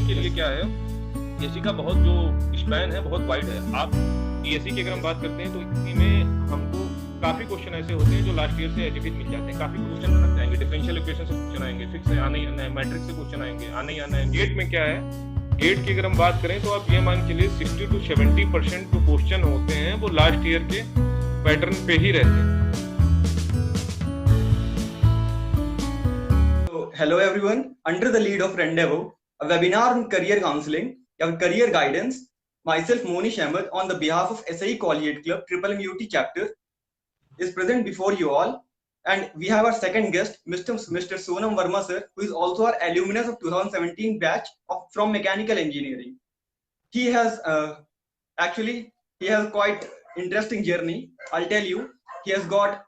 के लिए क्या है, एसी का बहुत जो स्पैन है बहुत वाइड है। आप एसी की अगर हम बात करते हैं तो इसी में हमको काफी क्वेश्चन ऐसे होते हैं जो लास्ट ईयर से एज इट इज मिल जाते हैं। काफी क्वेश्चन आते आएंगे, डिफरेंशियल इक्वेशन से क्वेश्चन आएंगे, फिक्स है आना ही आना है, मैट्रिक्स से क्वेश्चन आएंगे आना ही आना है। गेट में क्या है, गेट की अगर हम बात करें तो आप ये मान के लिए 60 to 70% जो क्वेश्चन होते हैं वो लास्ट ईयर के पैटर्न पे ही रहते हैं। Hello everyone, under the lead of Rendevo, a webinar on career counseling or career guidance, myself Monish Ahmed on the behalf of SAE Collegiate Club Triple MUT chapter is present before you all, and we have our second guest, Mr. Sonam Verma sir, who is also our alumnus of 2017 batch from mechanical engineering. He has he has quite interesting journey. I'll tell you, he has got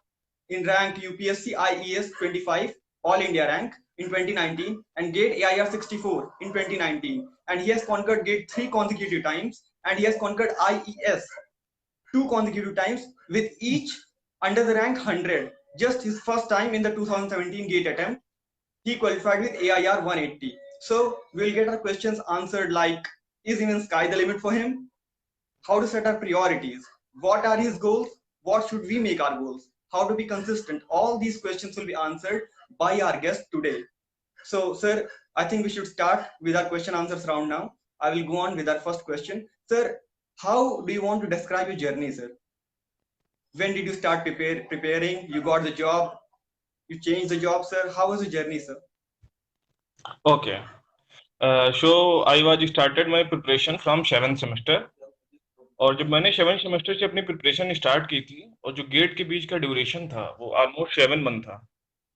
in rank UPSC IES 25 All India rank in 2019 and GATE AIR 64 in 2019, and he has conquered GATE 3 consecutive times, and he has conquered IES 2 consecutive times, with each under the rank 100. Just his first time in the 2017 GATE attempt, he qualified with AIR 180. So we'll get our questions answered like, is even sky the limit for him? How to set our priorities? What are his goals? What should we make our goals? How to be consistent? All these questions will be answered by our guest today. So, sir, I think we should start with our question answers round now. I will go on with our first question. Sir, how do you want to describe your journey, sir? When did you start preparing? You got the job? You changed the job, sir? How was the journey, sir? Okay. So I was started my preparation from 7th semester, और जब मैंने 7th semester से अपनी preparation start की थी और जो gate के बीच का ड्यूरेशन था वो ऑलमोस्ट 7 मंथ था।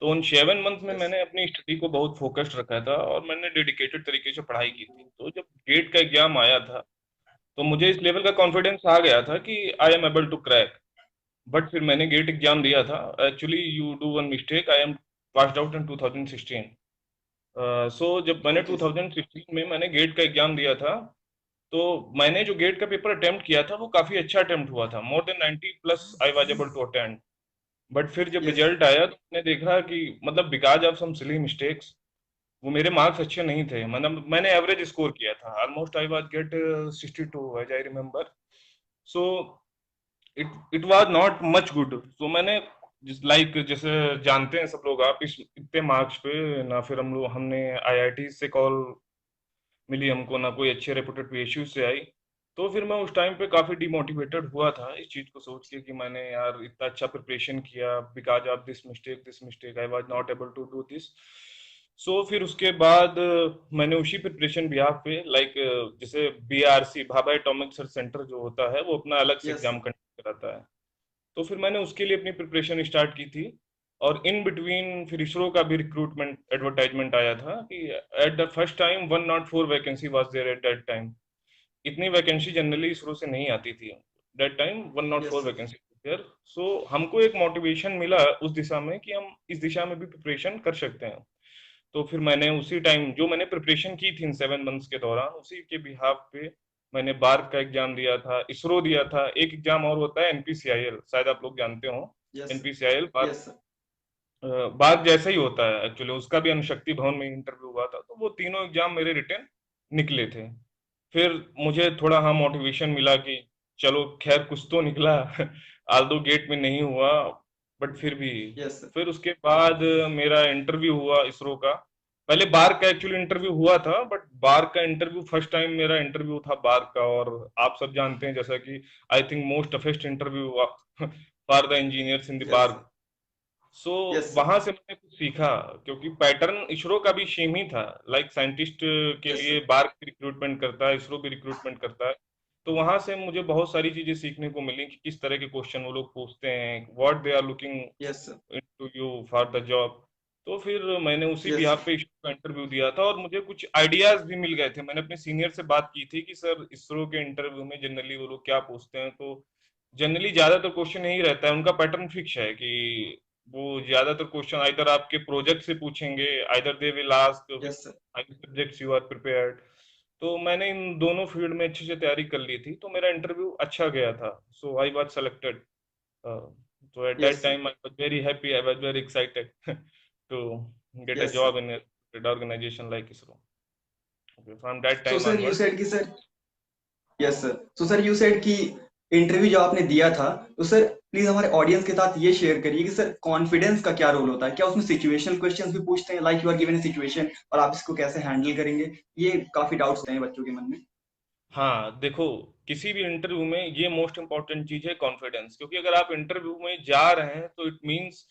तो उन 7 मंथ में मैंने अपनी स्टडी को बहुत फोकस्ड रखा था और मैंने डेडिकेटेड तरीके से पढ़ाई की थी। तो जब गेट का एग्जाम आया था तो मुझे इस लेवल का कॉन्फिडेंस आ गया था कि I am able to crack. But फिर मैंने गेट एग्जाम दिया था। Actually you do one mistake, I am passed out in 2016। So जब मैंने Okay, sir. 2016 में मैंने गेट का एग्जाम दिया था तो मैंने जो गेट का पेपर अटेम्प्ट किया था वो काफी अच्छा अटेम्प्ट हुआ था, more than 90 plus I was able to attend. But फिर जब Yes, sir. रिजल्ट आया तो मैंने देखा कि मतलब because of some silly mistakes वो मेरे मार्क्स अच्छे नहीं थे। मतलब मैंने एवरेज स्कोर किया था, almost I was get 62 as I remember. So it it was not much good. So मैंने लाइक जैसे जानते हैं सब लोग, आप इस इतने मार्क्स पे ना फिर हमने आईआईटी से कॉल मिली हमको, ना कोई अच्छे रेपुटेड पीएसयू से आई। तो फिर मैं उस टाइम पे काफी डिमोटिवेटेड हुआ था इस चीज को सोच के कि मैंने यार इतना अच्छा प्रिपरेशन किया, because of this mistake I was not able to do this. So फिर उसके बाद मैंने उसी प्रिपरेशन बिहाफ पे लाइक जैसे BRC Bhabha atomic research centre जो होता है वो अपना अलग से Yes, एग्जाम sir. कंडक्ट कराता है। तो फिर मैंने उसके लिए अपनी प्रिपरेशन स्टार्ट की थी। और इन बिटवीन फिर इसरो का भी रिक्रूटमेंट एडवर्टाइजमेंट आया था कि at the first time 104 vacancy was there at that time. इतनी वैकेंसी जनरली इसरो से नहीं आती थी that time, Yes, 104 sir. Vacancy there. So हमको एक मोटिवेशन मिला उस दिशा में कि हम इस दिशा में भी प्रिपरेशन कर सकते हैं। तो फिर मैंने उसी टाइम जो मैंने प्रिपरेशन की थी इन 7 मंथ्स के दौरान उसी के बिहाफ पे मैंने बार्क का एग्जाम दिया था, इसरो दिया था। एक एग्जाम और होता है एनपीसीआईएल, शायद आप लोग जानते हो। Yes, sir. NPCIL BARC, Yes, sir. BARC जैसा ही होता है एक्चुअली, उसका भी अणुशक्ति भवन में इंटरव्यू हुआ था। तो वो तीनों एग्जाम मेरे रिटर्न निकले थे। फिर मुझे थोड़ा हाँ मोटिवेशन मिला कि चलो खैर कुछ तो निकला आल्दो गेट में नहीं हुआ, बट फिर भी। Yes, sir. फिर उसके बाद मेरा इंटरव्यू हुआ इसरो का। पहले बार्क का एक्चुअली इंटरव्यू हुआ था, बट बार्क का इंटरव्यू फर्स्ट टाइम मेरा इंटरव्यू था बार्क का। और आप सब जानते हैं जैसा कि I think most toughest interview for the engineers in the Yes, BARC. sir. So Yes, sir. वहां से मैंने कुछ सीखा, क्योंकि पैटर्न इसरो का भी सेम ही था। लाइक साइंटिस्ट के Yes, लिए sir. बार्क रिक्रूटमेंट करता है, इसरो भी रिक्रूटमेंट करता है। तो वहां से मुझे बहुत सारी चीजें सीखने को मिली कि किस तरह के क्वेश्चन वो लोग पूछते हैं, what they are looking Yes, sir. Into you for the job. तो फिर मैंने उसी Yes, sir. बिहाफ पे इसरो का इंटरव्यू दिया था और मुझे कुछ आइडियाज भी मिल गए थे। मैंने अपने सीनियर से बात की थी कि सर इसरो के इंटरव्यू में जनरली वो लोग क्या पूछते हैं। तो जनरली ज्यादातर क्वेश्चन यही रहता है, उनका पैटर्न फिक्स है कि वो ज्यादातर क्वेश्चन आइदर आपके प्रोजेक्ट से पूछेंगे, either they will ask Yes, sir. Which subjects you are prepared. तो मैंने इन दोनों फील्ड में अच्छे से तैयारी कर ली थी, तो मेरा इंटरव्यू अच्छा गया था। So I was selected. So at that Yes, sir. time I was very happy, I was very excited to get a Yes, sir. job in a good organization like ISRO. Okay, from that So time sir, you onwards. said कि sir, yes sir, so sir you said कि interview जो आपने दिया था, तो sir please हमारे audience के साथ ये शेयर करिए कि सर कॉन्फिडेंस का क्या रोल होता है, क्या उसमें सिचुएशनल क्वेश्चंस भी पूछते हैं, like you are given a situation और आप इसको कैसे हैंडल करेंगे? ये काफी डाउट्स हैं बच्चों के मन में। हाँ देखो, किसी भी इंटरव्यू में ये मोस्ट इम्पोर्टेंट चीज है कॉन्फिडेंस, क्योंकि अगर आप इंटरव्यू में जा रहे हैं तो इट मीन्स,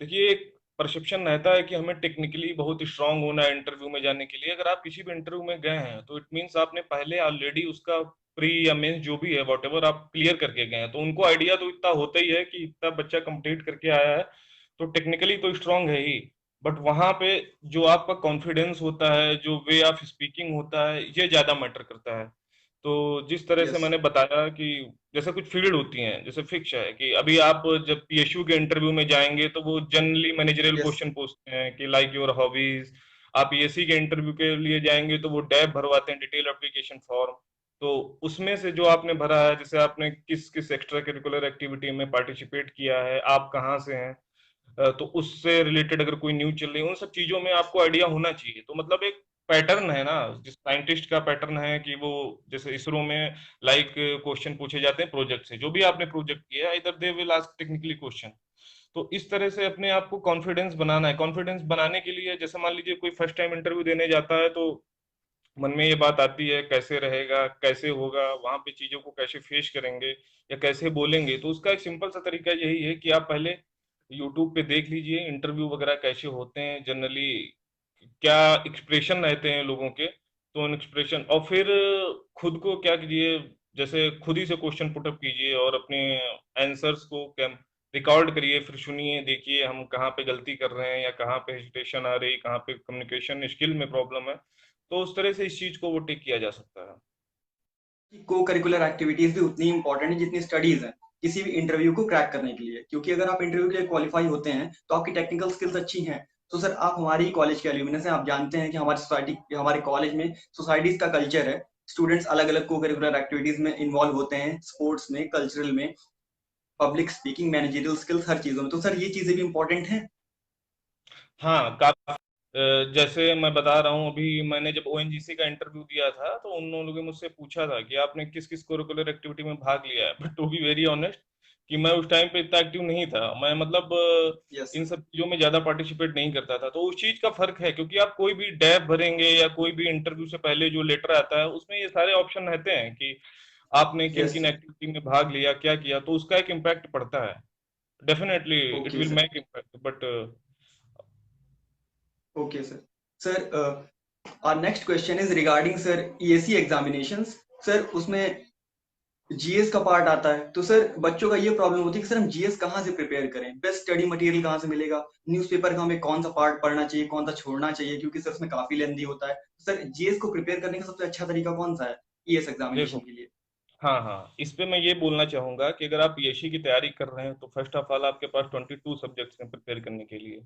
देखिए एक परसेप्शन रहता है कि हमें टेक्निकली बहुत स्ट्रांग होना है इंटरव्यू में जाने के लिए। अगर आप किसी भी इंटरव्यू में गए हैं तो इट मीन्स आपने पहले ऑलरेडी उसका प्री या मेंस जो भी है वॉट एवर आप क्लियर करके गए हैं, तो उनको आइडिया तो इतना होता ही है कि इतना बच्चा कंप्लीट करके आया है तो टेक्निकली तो स्ट्रांग है ही। बट वहां पे जो आपका कॉन्फिडेंस होता है, जो वे ऑफ स्पीकिंग होता है, ये ज्यादा मैटर करता है। तो जिस तरह से यस। मैंने बताया कि जैसे कुछ फील्ड होती हैं, जैसे फिक्स है कि अभी आप जब पीएसयू के इंटरव्यू में जाएंगे तो वो जनरली मैनेजरियल यस। क्वेश्चन पूछते हैं कि लाइक योर हॉबीज। आप पीएससी के इंटरव्यू के लिए जाएंगे तो वो डैब भरवाते हैं, डिटेल एप्लीकेशन फॉर्म। तो उसमें से जो आपने भरा है, जैसे आपने किस किस एक्स्ट्रा करिकुलर एक्टिविटी में पार्टिसिपेट किया है, आप कहाँ से हैं, तो उससे रिलेटेड अगर कोई न्यूज चल रही है, उन सब चीजों में आपको आइडिया होना चाहिए। तो मतलब एक पैटर्न है ना, जिस साइंटिस्ट का पैटर्न है कि वो जैसे इसरो में लाइक क्वेश्चन पूछे जाते हैं प्रोजेक्ट से, जो भी आपने प्रोजेक्ट किया है इधर दे विल आस्क टेक्निकली क्वेश्चन। तो इस तरह से अपने आप को कॉन्फिडेंस बनाना है। कॉन्फिडेंस बनाने के लिए जैसे मान लीजिए कोई फर्स्ट टाइम इंटरव्यू देने जाता है तो मन में ये बात आती है कैसे रहेगा, कैसे होगा, वहां पे चीजों को कैसे फेस करेंगे या कैसे बोलेंगे। तो उसका एक सिंपल सा तरीका यही है कि आप पहले यूट्यूब पे देख लीजिए इंटरव्यू वगैरह कैसे होते हैं जनरली, क्या एक्सप्रेशन रहते हैं लोगों के, तो उन एक्सप्रेशन और फिर खुद को क्या कीजिए, जैसे खुद ही से क्वेश्चन पुटअप कीजिए और अपने आंसर्स को रिकॉर्ड करिए, फिर सुनिए, देखिए हम कहाँ पे गलती कर रहे हैं या कहाँ पे हेजिटेशन आ रही है, कहाँ पे कम्युनिकेशन स्किल में प्रॉब्लम है। तो उस तरह से इस चीज को वो टेक किया जा सकता है। को करिकुलर एक्टिविटीज भी उतनी इंपॉर्टेंट है जितनी स्टडीज है किसी भी इंटरव्यू को क्रैक करने के लिए, क्योंकि अगर आप इंटरव्यू के लिए क्वालिफाई होते हैं तो आपकी टेक्निकल स्किल्स अच्छी हैं। तो सर आप हमारी कॉलेज के एल्यूमिनस हैं, आप जानते हैं कि हमारी सोसाइटी, हमारे कॉलेज में सोसाइटीज का कल्चर है, स्टूडेंट्स अलग अलग को करिकुलर एक्टिविटीज में इन्वॉल्व होते हैं, स्पोर्ट्स में, कल्चरल में, पब्लिक स्पीकिंग, मैनेजरियल स्किल्स, हर चीजों में। तो सर ये चीजें भी इंपॉर्टेंट हैं। हाँ काफी। जैसे मैं बता रहा हूँ, अभी मैंने जब ओएनजीसी का इंटरव्यू दिया था तो उन लोगों ने मुझसे पूछा था कि आपने किस किस करिकुलर एक्टिविटी में भाग लिया है, but to be very honest कि मैं उस टाइम पे इतना एक्टिव नहीं था। मैं मतलब यस इन सर। सब चीजों में ज्यादा पार्टिसिपेट नहीं करता था। तो उस चीज का फर्क है, क्योंकि आप कोई भी डैब भरेंगे या कोई भी इंटरव्यू से पहले जो लेटर आता है उसमें ये सारे ऑप्शन रहते हैं कि आपने किन यस किन सर। एक्टिविटी में भाग लिया, क्या किया, तो उसका एक इम्पैक्ट पड़ता है। Definitely it okay will sir. Make impact but. Okay sir. Sir our next question is regarding sir EAC examinations। Sir उसमें जीएस का पार्ट आता है, तो सर बच्चों का ये प्रॉब्लम होती है कि सर हम जीएस कहाँ से प्रिपेयर करें, बेस्ट स्टडी मटेरियल कहाँ से मिलेगा, न्यूज़पेपर का हमें कौन सा पार्ट पढ़ना चाहिए, कौन सा छोड़ना चाहिए, क्योंकि सर उसमें काफी लेंदी होता है। सर जीएस को प्रिपेयर करने का सबसे अच्छा तरीका कौन सा है ईएस एग्जामिनेशन देखो, के लिए? हाँ हाँ, इस पे मैं ये बोलना चाहूंगा कि अगर आप पीएससी की तैयारी कर रहे हैं तो फर्स्ट ऑफ ऑल आपके पास 22 सब्जेक्ट्स हैं प्रिपेयर करने के लिए।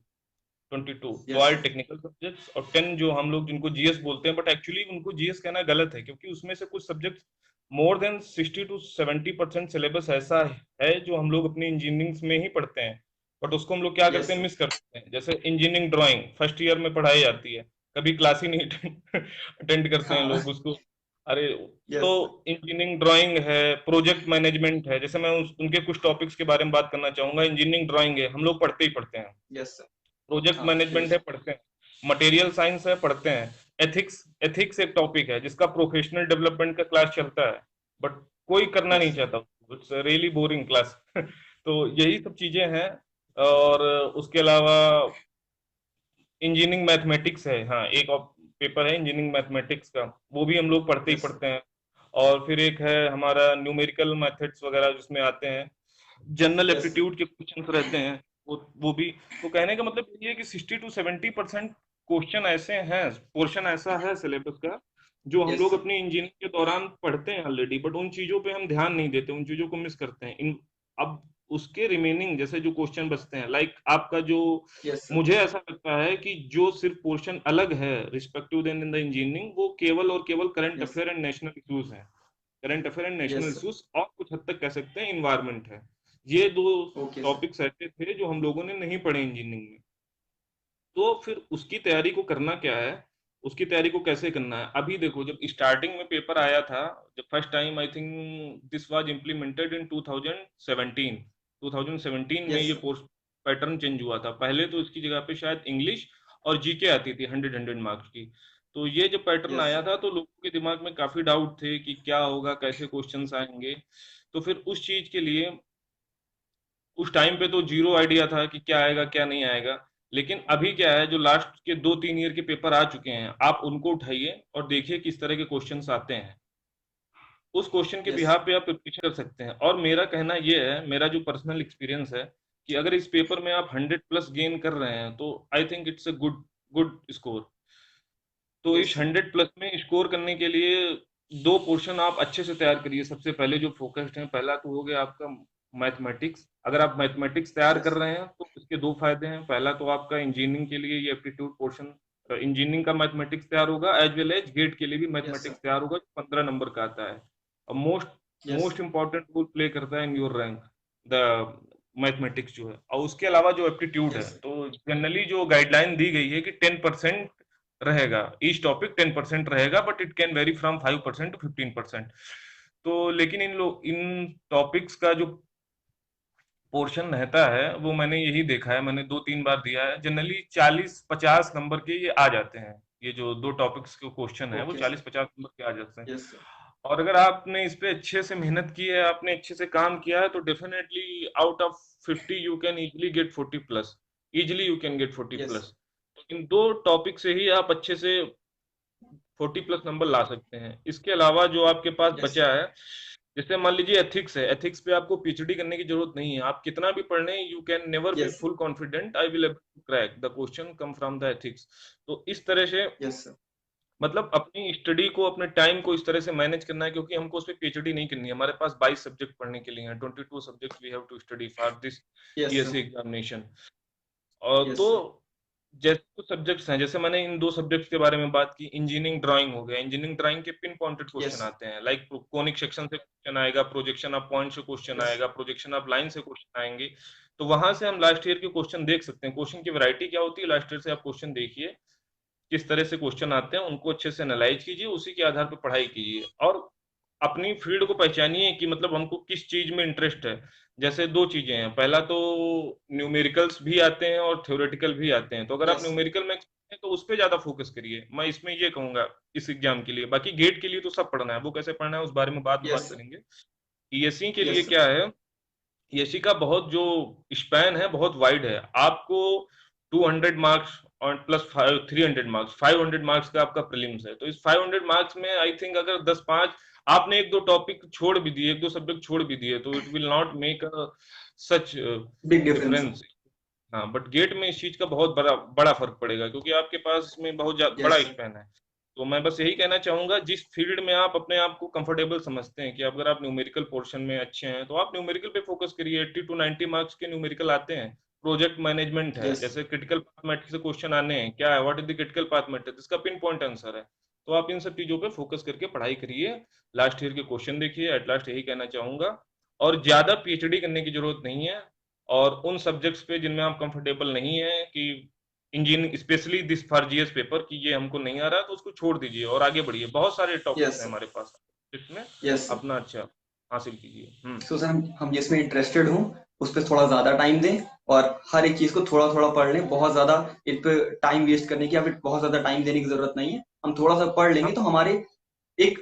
22 यस 12 सर। टेक्निकल सब्जेक्ट्स और 10 जो हम लोग जिनको जीएस बोलते हैं, बट एक्चुअली उनको जीएस कहना गलत है, क्योंकि उसमें से कुछ subjects more than 60 to 70% syllabus ऐसा है जो हम लोग अपनी इंजीनियरिंग में ही पढ़ते हैं, बट उसको हम लोग क्या करते यस हैं, सर। मिस कर देते हैं। जैसे इंजीनियरिंग ड्राइंग फर्स्ट ईयर में पढ़ाई जाती है, कभी क्लास ही नहीं अटेंड करते हैं हाँ। लोग उसको। अरे, तो यस सर। इंजीनियरिंग ड्राइंग है, प्रोजेक्ट मैनेजमेंट है, जैसे मैं उनके कुछ टॉपिक्स के बारे में बात करना चाहूंगा। इंजीनियरिंग ड्राइंग है, हम लोग पढ़ते ही पढ़ते हैं। Yes sir. प्रोजेक्ट हाँ मैनेजमेंट है, यस। पढ़ते हैं। मटेरियल साइंस है, पढ़ते हैं। एथिक्स, एथिक्स एक टॉपिक है जिसका प्रोफेशनल डेवलपमेंट का क्लास चलता है, बट कोई करना नहीं यस चाहता, इट्स रियली बोरिंग क्लास। तो यही सब चीजें हैं। और उसके अलावा इंजीनियरिंग मैथमेटिक्स है, हाँ एक और पेपर है इंजीनियरिंग मैथमेटिक्स का, वो भी हम लोग पढ़ते ही यस सर। पढ़ते हैं। और फिर एक है हमारा न्यूमेरिकल मेथड्स वगैरह जिसमें आते हैं, जनरल यस सर। एप्टीट्यूड के क्वेश्चंस रहते हैं, वो भी। तो कहने का मतलब ये है कि 60 to 70% क्वेश्चन ऐसे हैं, पोर्शन ऐसा है सिलेबस का जो हम यस लोग सर। अपनी इंजीनियरिंग के दौरान पढ़ते हैं ऑलरेडी, बट उन चीजों पे हम ध्यान नहीं देते, उन चीजों को मिस करते हैं। अब उसके रिमेनिंग जैसे जो क्वेश्चन बचते हैं, लाइक आपका जो, यस सर। मुझे ऐसा लगता है कि जो सिर्फ पोर्शन अलग है respective then in the engineering, वो केवल और केवल current yes affair and national issues है। Current affair and national yes sir. Issues और कुछ हद तक कह सकते हैं इन्वायरमेंट है। ये दो ओके सर। टॉपिक्स ऐसे थे जो हम लोगों ने नहीं पढ़े इंजीनियरिंग में। तो फिर उसकी तैयारी को करना क्या है उसकी तैयारी को कैसे करना है। अभी देखो, जब स्टार्टिंग में पेपर आया था, जब first time, I think this was implemented in 2017, 2017 में यस ये पोस्ट पैटर्न चेंज हुआ था। पहले तो इसकी जगह पे शायद इंग्लिश और जीके आती थी 100 मार्क्स की। तो ये जब पैटर्न यस आया था तो लोगों के दिमाग में काफी डाउट थे कि क्या होगा, कैसे क्वेश्चंस आएंगे। तो फिर उस चीज के लिए उस टाइम पे तो जीरो आइडिया था कि क्या आएगा क्या नहीं आएगा। लेकिन अभी क्या है, जो लास्ट के 2-3 ईयर के पेपर आ चुके हैं, आप उनको उठाइए और देखिए किस तरह के क्वेश्चंस आते हैं। उस क्वेश्चन के यस बिहार पे आप प्रिपरेशन कर सकते हैं। और मेरा कहना ये है, मेरा जो पर्सनल एक्सपीरियंस है, कि अगर इस पेपर में आप 100+ गेन कर रहे हैं तो I think it's a good good score. तो इस यस 100+ में स्कोर करने के लिए दो पोर्शन आप अच्छे से तैयार करिए। सबसे पहले जो फोकस्ड है, पहला तो हो गया आपका मैथमेटिक्स। अगर आप मैथमेटिक्स तैयार कर यस रहे हैं तो इसके दो फायदे हैं। पहला तो आपका इंजीनियरिंग के लिए ये एप्टीट्यूड पोर्शन, इंजीनियरिंग का मैथमेटिक्स तैयार होगा, एज वेल एज गेट के लिए भी यस सर मैथमेटिक्स तैयार होगा, जो 15 नंबर का आता है। और most yes most important role play करता है in your rank, the mathematics जो है। और उसके अलावा जो एप्टीट्यूड है, यस तो जनरली जो गाइडलाइन दी गई है कि 10% रहेगा, ईच टॉपिक 10% रहेगा, but it can vary from 5% to 15%। तो लेकिन इन टॉपिक्स का जो पोर्शन रहता है, वो मैंने यही देखा है, मैंने 2-3 बार दिया है, जनरली 40-50 नंबर के ये आ जाते हैं। ये जो दो टॉपिक्स के क्वेश्चन है वो ओके सर 40-50 नंबर के आ जाते हैं। यस सर और अगर आपने इस पे अच्छे से मेहनत की है, आपने अच्छे से काम किया है, तो definitely out of 50 you can easily get 40+। Easily you can gate 40 yes plus तो इन दो टॉपिक से ही आप अच्छे से 40+ नंबर ला सकते हैं। इसके अलावा जो आपके पास यस बचा है, जैसे मान लीजिए एथिक्स है, एथिक्स पे आपको पीएचडी करने की जरूरत नहीं है। आप कितना भी पढ़ लें, you can never be yes full confident I will crack the question come from the ethics. तो इस तरह से, यस सर मतलब अपनी स्टडी को, अपने टाइम को इस तरह से मैनेज करना है, क्योंकि हमको उस पर पीएचडी नहीं करनी है। हमारे पास 22 सब्जेक्ट पढ़ने के लिए हैं, 22 subject we have to study for this yes sir PSC examination. और यस तो सर जैसे कुछ सब्जेक्ट्स हैं, जैसे मैंने इन दो सब्जेक्ट्स के बारे में बात की, इंजीनियरिंग ड्राइंग हो गया। इंजीनियरिंग ड्राइंग के पिन पॉइंटेड क्वेश्चन यस आते हैं, लाइक कोनिक सेक्शन से क्वेश्चन आएगा, प्रोजेक्शन ऑफ पॉइंट से क्वेश्चन यस आएगा, प्रोजेक्शन ऑफ लाइन से क्वेश्चन आएंगे। तो वहां से हम लास्ट ईयर के क्वेश्चन देख सकते हैं। क्वेश्चन की वैरायटी क्या होती है, लास्ट ईयर से आप क्वेश्चन देखिए किस तरह से क्वेश्चन आते हैं, उनको अच्छे से एनालाइज कीजिए, उसी के आधार पर पढ़ाई कीजिए। और अपनी फील्ड को पहचानिए कि मतलब हमको किस चीज में इंटरेस्ट है। जैसे दो चीजें हैं, पहला तो न्यूमेरिकल्स भी आते हैं और थ्योरेटिकल भी आते हैं। तो अगर आप यस न्यूमेरिकल में expert हैं, तो उस पर ज्यादा फोकस करिए, मैं इसमें ये कहूंगा इस एग्जाम के लिए। बाकी गेट के लिए तो सब पढ़ना है, वो कैसे पढ़ना है उस बारे में बाद में बात यस सर करेंगे। ईएससी के लिए यस सर क्या है, ईएससी का बहुत जो स्पैन है बहुत वाइड है। आपको 200 मार्क्स और प्लस 300 मार्क्स, 500 मार्क्स का आपका प्रीलिम्स है। तो इस 500 मार्क्स में आई थिंक अगर 10-5 आपने एक दो टॉपिक छोड़ भी दिए, एक दो सब्जेक्ट छोड़ भी दिए, तो it will not make a such big difference difference. हाँ, बट गेट में इस चीज का बहुत बड़ा बड़ा फर्क पड़ेगा, क्योंकि आपके पास में बहुत बड़ा यस सर स्पैन है। तो मैं बस यही कहना चाहूंगा, जिस फील्ड में आप अपने आप को कंफर्टेबल समझते हैं, कि अगर आप न्यूमेरिकल पोर्शन में अच्छे हैं तो आप न्यूमेरिकल पे फोकस करिए। 80 to 90 मार्क्स के न्यूमेरिकल आते हैं। प्रोजेक्ट मैनेजमेंट है, यस जैसे क्रिटिकल पाथ मैट्रिक्स से क्वेश्चन आने हैं, क्या है, what is the critical path matrix, इसका पिन पॉइंट आंसर है। तो आप इन सब चीजों पे फोकस करके पढ़ाई करिए, लास्ट ईयर के क्वेश्चन देखिए। एट लास्ट यही कहना चाहूंगा। और ज्यादा पीएचडी करने की जरूरत नहीं है। और उन सब्जेक्ट्स पे जिनमें आप कंफर्टेबल नहीं है, कि engineering specially this for GS paper, कि ये हमको नहीं आ रहा, तो उसको छोड़ दीजिए और आगे बढ़िए। बहुत सारे टॉपिक्स यस हैं सर हमारे पास, जिसमें यस सर अपना अच्छा हासिल कीजिए। सो सर हम जिसमें इंटरेस्टेड हूँ उस पर थोड़ा ज्यादा टाइम दें और हर एक चीज को थोड़ा थोड़ा पढ़ लें। बहुत ज्यादा इन पे टाइम वेस्ट करने की या फिर बहुत ज्यादा टाइम देने की जरूरत नहीं है। हम थोड़ा सा पढ़ लेंगे हम तो हमारे एक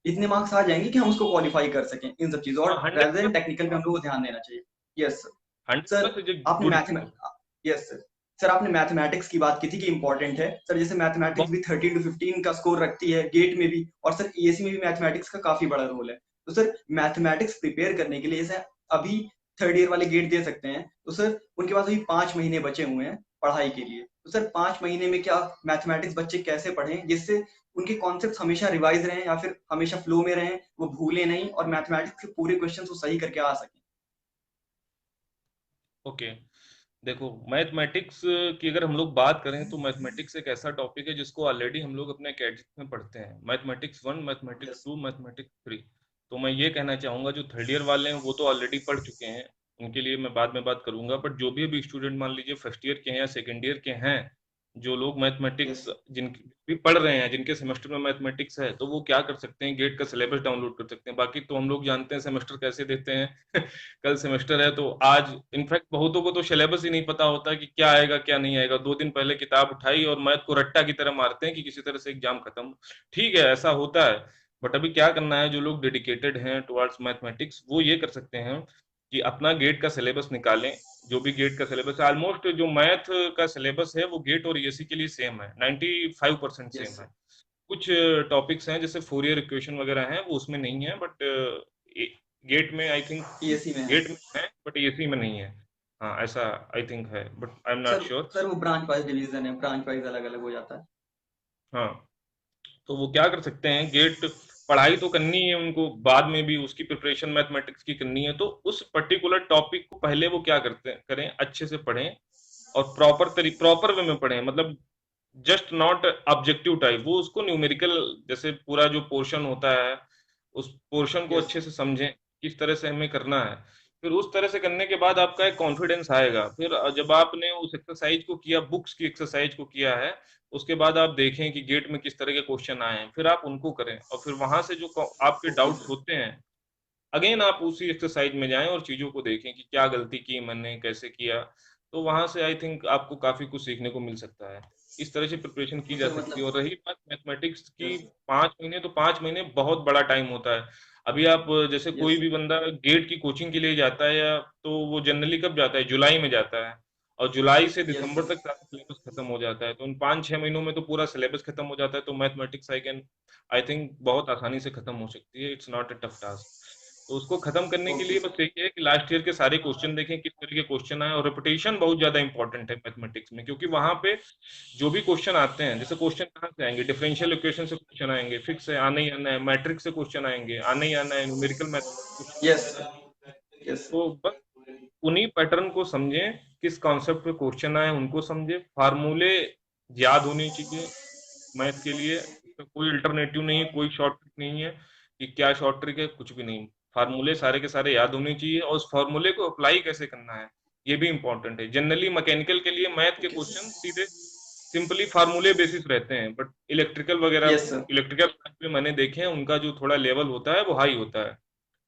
इतने मार्क्स आ जाएंगे कि हम उसको क्वालिफाई कर सकें इन सब चीजों। और hundred rather then plus technical पे हम लोग को ध्यान देना चाहिए। Yes sir hundred sir plus is a आपने good math score. Yes sir sir आपने मैथमेटिक्स की बात की थी कि इंपॉर्टेंट है। सर जैसे मैथमेटिक्स भी 13 to 15 का स्कोर रखती है गेट में भी, और सर ईएससी में भी मैथमेटिक्स का काफी बड़ा रोल है। तो सर मैथमेटिक्स प्रिपेयर करने के लिए जैसे अभी थर्ड ईयर वाले गेट दे सकते हैं, तो सर उनके पास अभी 5 महीने बचे हुए हैं पढ़ाई के लिए। तो सर 5 महीने में क्या मैथमेटिक्स बच्चे कैसे पढ़ें जिससे उनके कॉन्सेप्ट हमेशा रिवाइज रहें या फिर हमेशा फ्लो में रहें, वो भूले नहीं और मैथमेटिक्स के पूरे क्वेश्चन को सही करके आ सकें। ओके, देखो, मैथमेटिक्स की अगर हम लोग बात करें, तो मैथमेटिक्स एक ऐसा टॉपिक है जिसको ऑलरेडी हम लोग अपने एकेडमिक में पढ़ते हैं। Mathematics 1, mathematics yes 2, mathematics 3। तो मैं ये कहना चाहूंगा, जो थर्ड ईयर वाले हैं वो तो ऑलरेडी पढ़ चुके हैं, उनके लिए मैं बाद में बात करूंगा। बट जो भी अभी स्टूडेंट मान लीजिए फर्स्ट ईयर के हैं या सेकेंड ईयर के हैं, जो लोग यस मैथमेटिक्स जिनके भी पढ़ रहे हैं, जिनके सेमेस्टर में मैथमेटिक्स है, तो वो क्या कर सकते हैं, गेट का सिलेबस डाउनलोड कर सकते हैं। बाकी तो हम लोग जानते हैं सेमेस्टर कैसे देते हैं कल सेमेस्टर है तो आज, इनफैक्ट बहुतों को तो सिलेबस ही नहीं पता होता कि क्या आएगा क्या नहीं आएगा, 2 दिन पहले किताब उठाई और मैथ को रट्टा की तरह मारते हैं कि किसी तरह से एग्जाम खत्म। ठीक है, ऐसा होता है। बट अभी क्या करना है, जो लोग डेडिकेटेड हैं टुवर्ड्स मैथमेटिक्स, वो ये कर सकते हैं कि अपना गेट का सिलेबस निकालें। जो भी गेट का सिलेबस है, ऑलमोस्ट जो मैथ का सिलेबस है वो गेट और ईएससी के लिए सेम है, 95% यस सेम है। कुछ टॉपिक्स हैं जैसे फोरियर इक्वेशन वगैरह हैं, वो उसमें नहीं है, बट गेट में आई थिंक, ईएससी में है। गेट में है बट ईएससी में नहीं है। हाँ ऐसा आई थिंक है, but I am not sir sure. Sir वो ब्रांच वाइज डिवीजन है, ब्रांच वाइज अलग अलग हो जाता है। हाँ, तो वो क्या कर सकते हैं, गेट पढ़ाई तो करनी है उनको, बाद में भी उसकी प्रिपरेशन मैथमेटिक्स की करनी है, तो उस पर्टिकुलर टॉपिक को पहले वो क्या करते हैं, करें, अच्छे से पढ़ें और प्रॉपर वे में पढ़ें। मतलब जस्ट नॉट ऑब्जेक्टिव टाइप, वो उसको न्यूमेरिकल, जैसे पूरा जो पोर्शन होता है उस पोर्शन को यस अच्छे से समझें, किस तरह से हमें करना है। फिर उस तरह से करने के बाद आपका एक कॉन्फिडेंस आएगा। फिर जब आपने उस एक्सरसाइज को किया, बुक्स की एक्सरसाइज को किया है, उसके बाद आप देखें कि गेट में किस तरह के क्वेश्चन आए हैं, फिर आप उनको करें, और फिर वहां से जो आपके ओके डाउट्स सर। होते हैं, अगेन आप उसी एक्सरसाइज में जाएं और चीजों को देखें कि क्या गलती की मैंने, कैसे किया। तो वहां से आई थिंक आपको काफी कुछ सीखने को मिल सकता है। इस तरह से प्रिपरेशन की तो जा सर सकती है। मतलब और रही बात मैथमेटिक्स की, यस 5 महीने, तो 5 महीने बहुत बड़ा टाइम होता है। अभी आप जैसे कोई यस भी बंदा गेट की कोचिंग के लिए जाता है, या तो वो जनरली कब जाता है, जुलाई में जाता है, और जुलाई से यस दिसंबर सर। तक सारा सिलेबस खत्म हो जाता है। तो उन 5-6 महीनों में तो पूरा सिलेबस खत्म हो जाता है। तो मैथमेटिक्स आई थिंक बहुत आसानी से खत्म हो सकती है, it's not a tough task. तो उसको खत्म करने के ओके लिए सर। बस यही है कि लास्ट ईयर के सारे क्वेश्चन देखें, किस तरह के क्वेश्चन आए, और रिपीटेशन बहुत ज्यादा इंपॉर्टेंट है मैथमेटिक्स में, क्योंकि वहां पे जो भी क्वेश्चन आते हैं, जैसे क्वेश्चन कहाँ से आएंगे, डिफरेंशियल इक्वेशन से क्वेश्चन आएंगे, फिक्स है, आना ही आना है, मैट्रिक्स से क्वेश्चन आएंगे, आना ही आना है, न्यूमेरिकल मैथ क्वेश्चन यस आएंगे। यस तो बस उन्हीं पैटर्न को समझें, किस कॉन्सेप्ट पे क्वेश्चन आए उनको समझें, फार्मूले याद होने चाहिए मैथ के लिए। इसका कोई अल्टरनेटिव नहीं है, कोई शॉर्ट ट्रिक नहीं है कि क्या शॉर्ट ट्रिक है, कुछ भी नहीं। फार्मूले सारे के सारे याद होने चाहिए, और उस फार्मूले को अप्लाई कैसे करना है ये भी इंपॉर्टेंट है। जनरली मैकेनिकल के लिए मैथ के ओके क्वेश्चन सीधे सिंपली फार्मूले बेसिस रहते हैं, बट इलेक्ट्रिकल वगैरह, यस सर। इलेक्ट्रिकल में मैंने देखे हैं उनका जो थोड़ा लेवल होता है वो हाई होता है।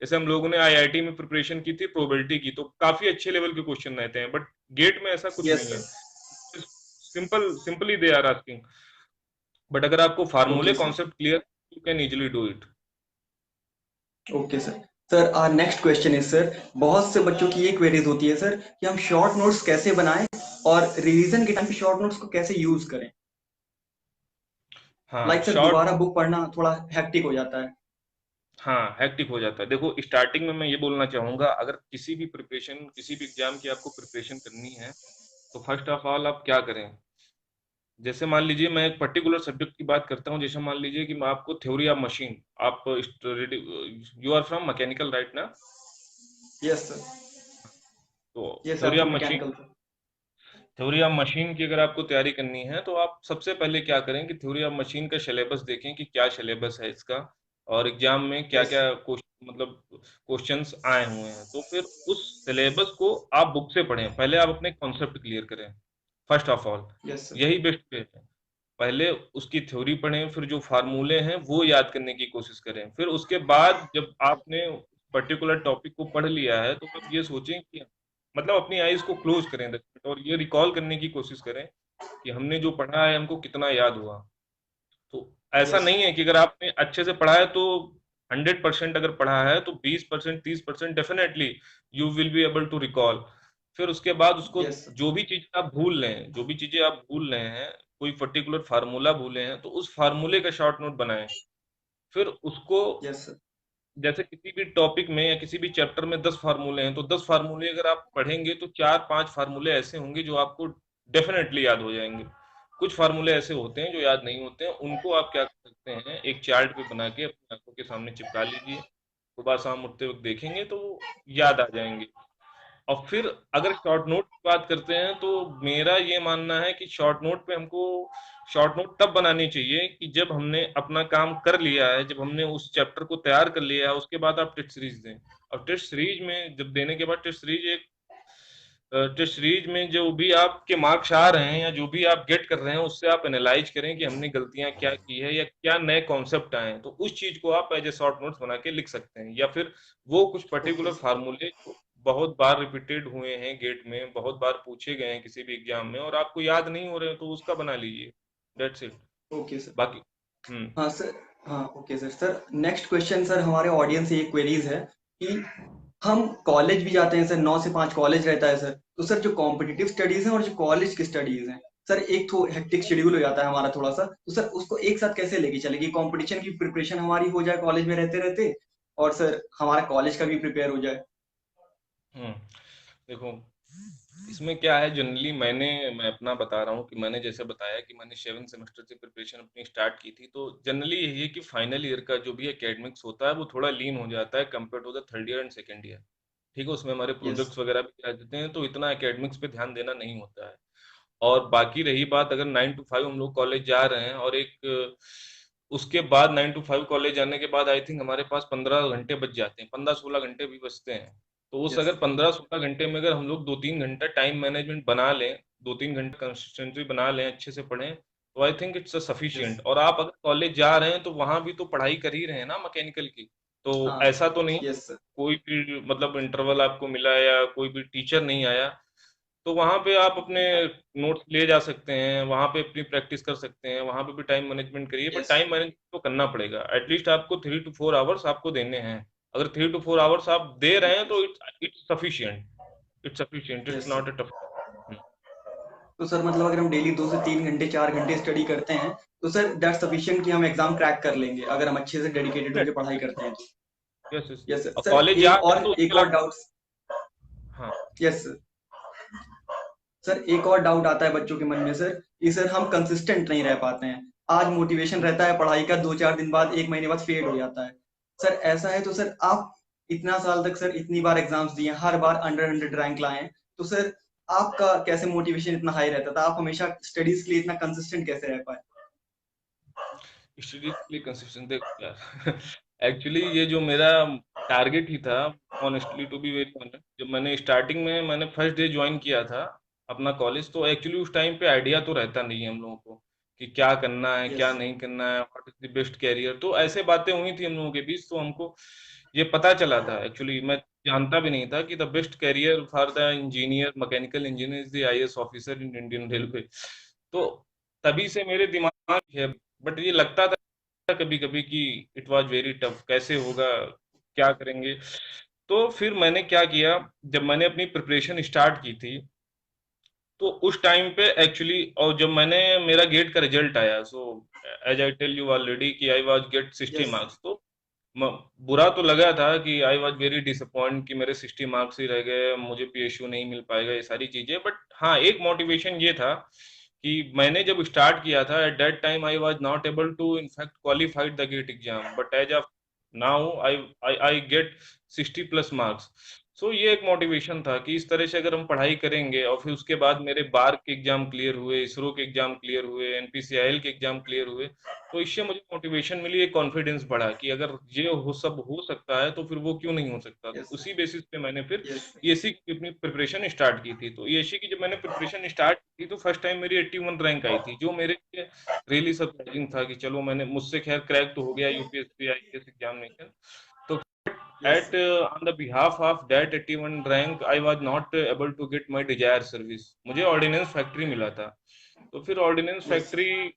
जैसे हम लोगों ने आईआईटी में प्रिपरेशन की थी प्रोबेबिलिटी की, तो काफी अच्छे लेवल के क्वेश्चन रहते हैं, बट गेट में ऐसा कुछ यस नहीं है। Sir. Simply they are asking, but अगर आपको फार्मूले okay sir. Concept clear, you can easily do it. Okay sir. Sir our next question is sir, बहुत से बच्चों की ये क्वेरीज होती है सर कि हम शॉर्ट नोट्स कैसे बनाएं और रिवीजन के टाइम पे शॉर्ट नोट्स को कैसे यूज करें। हाँ लाइक सर शॉर्ट, दोबारा बुक पढ़ना थोड़ा हेक्टिक हो जाता है। हाँ हेक्टिक हो जाता है। देखो स्टार्टिंग में मैं ये बोलना चाहूंगा, अगर किसी भी प्रिपरेशन, किसी भी एग्जाम की आपको प्रिपरेशन करनी है, तो फर्स्ट ऑफ ऑल आप क्या करें। जैसे मान लीजिए मैं एक पर्टिकुलर सब्जेक्ट की बात करता हूँ, जैसे मान लीजिए कि मैं आपको थ्योरी ऑफ मशीन, आप you are from mechanical right ना, यस सर। तो yes theory of after machine, mechanical sir. Theory of machine की अगर आपको तैयारी करनी है, तो आप सबसे पहले क्या करें कि थ्योरी ऑफ मशीन का सिलेबस देखें कि क्या सिलेबस है इसका, और एग्जाम में क्या यस क्या क्वेश्चन, मतलब क्वेश्चंस आए हुए हैं। तो फिर उस सिलेबस को आप बुक से पढ़ें, पहले आप अपने कॉन्सेप्ट क्लियर करें first of all, yes sir. यही बेस्ट वे है। पहले उसकी थ्योरी पढ़ें, फिर जो फार्मूले हैं वो याद करने की कोशिश करें, फिर उसके बाद जब आपने पर्टिकुलर टॉपिक को पढ़ लिया है, तो आप ये सोचें कि, मतलब अपनी आईज को क्लोज करें 10 मिनट, और ये रिकॉल करने की कोशिश करें कि हमने जो पढ़ा है हमको कितना याद हुआ। तो ऐसा यस नहीं है कि अगर आपने अच्छे से पढ़ा है तो 100% अगर पढ़ा है तो 20% 30% definitely you will be able to recall. फिर उसके बाद उसको, यस सर। जो भी चीजें आप भूल लें, जो भी चीजें आप भूल रहे हैं, कोई पर्टिकुलर फार्मूला भूले हैं, तो उस फार्मूले का शॉर्ट नोट बनाएं। फिर उसको, यस सर। जैसे किसी भी टॉपिक में या किसी भी चैप्टर में 10 फार्मूले हैं, तो 10 फार्मूले अगर आप पढ़ेंगे तो 4-5 फार्मूले ऐसे होंगे जो आपको डेफिनेटली याद हो जाएंगे। कुछ फार्मूले ऐसे होते हैं जो याद नहीं होते हैं, उनको आप क्या कर सकते हैं, एक चार्ट पे बना के अपनी आंखों के सामने चिपका लीजिए, सुबह शाम उठते वक्त देखेंगे तो वो याद आ जाएंगे। और फिर अगर शॉर्ट नोट की बात करते हैं, तो मेरा ये मानना है कि शॉर्ट नोट पे हमको, शॉर्ट नोट तब बनानी चाहिए कि जब हमने अपना काम कर लिया है, जब हमने उस चैप्टर को तैयार कर लिया है, उसके बाद आप टेस्ट सीरीज दें। और टेस्ट सीरीज में जब देने के बाद, टेस्ट सीरीज एक टेस्ट सीरीज में जो भी आपके मार्क्स आ रहे हैं या जो भी आप गेट कर रहे हैं उससे आप एनालाइज करें कि हमने गलतियां क्या की है या क्या नए कॉन्सेप्ट आए हैं, तो उस चीज को आप एज ए शॉर्ट नोट्स बना के लिख सकते हैं। या फिर वो कुछ ओके पर्टिकुलर सर। फार्मूले जो बहुत बार रिपीटेड हुए हैं गेट में, बहुत बार पूछे गए हैं किसी भी एग्जाम में और आपको याद नहीं हो रहे हैं, तो उसका बना लीजिए। That's it. Okay sir. बाकी हम्म हाँ सर। हाँ okay sir. Sir next question sir, हमारे ऑडियंस से एक क्वेरीज है कि हम कॉलेज भी जाते हैं सर, 9 से 5 कॉलेज रहता है सर, तो सर जो कॉम्पिटिटिव स्टडीज हैं और जो कॉलेज की स्टडीज हैं सर, एक तो हेक्टिक शेड्यूल हो जाता है हमारा थोड़ा सा, तो सर उसको एक साथ कैसे लेके चलेगी, कंपटीशन की प्रिपरेशन हमारी हो जाए कॉलेज में रहते रहते, और सर हमारा कॉलेज का भी प्रिपेयर हो जाए। हम्म देखो, इसमें क्या है, जनरली मैं अपना बता रहा हूँ कि मैंने जैसे बताया कि मैंने 7 सेमेस्टर से प्रिपरेशन अपनी स्टार्ट की थी, तो जनरली यही है कि फाइनल ईयर का जो भी एकेडमिक्स होता है वो थोड़ा लीन हो जाता है compare to the third year and second year. ठीक है, उसमें हमारे यस। प्रोजेक्ट्स वगैरह भी आ देते हैं, तो इतना एकेडमिक्स पे ध्यान देना नहीं होता है। और बाकी रही बात, अगर 9 to 5 हम लोग कॉलेज जा रहे हैं और उसके बाद 9 to 5 कॉलेज जाने के बाद आई थिंक हमारे पास 15 घंटे बच जाते हैं, 15-16 घंटे भी बचते हैं। तो उस यस। अगर 15-16 घंटे में अगर हम लोग 2-3 घंटा टाइम मैनेजमेंट बना लें, 2-3 घंटे कंसिस्टेंटली बना लें, अच्छे से पढ़ें, तो I think it's yes. Sufficient. और आप अगर कॉलेज जा रहे हैं तो वहां भी तो पढ़ाई कर ही रहे हैं ना मैकेनिकल की। तो हाँ। ऐसा तो नहीं यस सर। कोई भी मतलब इंटरवल आपको मिला या कोई भी टीचर नहीं आया, तो वहां पे आप अपने नोट्स ले जा सकते हैं, वहां पे अपनी प्रैक्टिस कर सकते हैं, वहां पे भी टाइम मैनेजमेंट करिए। But yes. टाइम मैनेजमेंट तो करना पड़ेगा, एटलीस्ट आपको 3 to 4 आवर्स आपको देने हैं। अगर 3 to 4 आवर्स आप दे रहे हैं ओके। तो it's it's sufficient, it's sufficient, it's yes sir. Not a tough. तो सर मतलब अगर हम डेली 2 से 3 घंटे 4 घंटे स्टडी करते हैं, तो सर दैट सफिशिएंट कि हम एग्जाम क्रैक कर लेंगे अगर हम अच्छे से डेडिकेटेड होकर पढ़ाई करते हैं तो। Yes yes. Yes sir. और सर कॉलेज जा रहे हैं तो उसके एक और अलावा डाउट। हाँ। Yes sir. सर एक और डाउट आता है बच्चों के मन में सर, कि सर हम कंसिस्टेंट नहीं रह पाते हैं, आज मोटिवेशन रहता है पढ़ाई का, 2 4 दिन बाद 1 महीने बाद फेड हो जाता है। सर ऐसा है तो सर आप इतना साल तक सर इतनी बार एग्जाम्स दिए हैं, हर बार अंडर 100 रैंक लाए हैं, तो सर आपका कैसे मोटिवेशन इतना हाई रहता था, आप हमेशा स्टडीज के लिए इतना कंसिस्टेंट कैसे रह पाए? स्टडीज के लिए कंसिस्टेंट देखो यार एक्चुअली ये जो मेरा टारगेट ही था, honestly to be very honest, जब मैंने स्टार्टिंग में मैंने फर्स्ट डे ज्वाइन किया था अपना कॉलेज, तो एक्चुअली उस टाइम पे आइडिया तो रहता नहीं है हम लोगों को कि क्या करना है यस। क्या नहीं करना है, what is the best career. तो ऐसे बातें हुई थी हम लोगों के बीच, तो हमको ये पता चला था, एक्चुअली मैं जानता भी नहीं था कि the best career for the engineer, mechanical engineer is the IAS officer in Indian railway. तो तभी से मेरे दिमाग में है, बट ये लगता था कभी कभी कि इट वाज वेरी टफ, कैसे होगा, क्या करेंगे। तो फिर मैंने क्या किया, जब मैंने अपनी प्रिपरेशन स्टार्ट की थी, तो उस टाइम पे एक्चुअली, और जब मैंने मेरा गेट का रिजल्ट आया, so as I tell you already कि I was GATE 60 marks, yes. तो म- बुरा तो लगा था कि आई वाज वेरी डिसअपॉइंट कि मेरे 60 मार्क्स ही रह गए, मुझे पीएसयू नहीं मिल पाएगा, ये सारी चीजें। बट हाँ, एक मोटिवेशन ये था कि मैंने जब स्टार्ट किया था at that time I was not able to in fact qualified the GATE exam, but as of now I I I GATE 60 plus marks. So ये एक मोटिवेशन था कि इस तरह से अगर हम पढ़ाई करेंगे, और फिर उसके बाद मेरे बार के एग्जाम क्लियर हुए, इसरो के एग्जाम क्लियर हुए, एनपीसीआईएल के एग्जाम क्लियर हुए, तो इससे मुझे मोटिवेशन मिली, एक कॉन्फिडेंस बढ़ा कि अगर ये हो सब हो सकता है तो फिर वो क्यों नहीं हो सकता। तो यस। उसी बेसिस पे मैंने फिर यस। ईएससी की अपनी प्रिपरेशन स्टार्ट की थी। तो ईएससी की जब मैंने प्रिपरेशन स्टार्ट की तो फर्स्ट टाइम मेरी 81 रैंक आई थी, जो मेरे लिए रियली सरप्राइजिंग था कि चलो मैंने, मुझसे खैर क्रैक तो हो गया यूपीएससी आईएएस एग्जामिनेशन। तो yes. at on the behalf of that 81 rank I was not able to get my desired service, मुझे ऑर्डिनेंस फैक्ट्री मिला था। तो फिर ऑर्डिनेंस यस। फैक्ट्री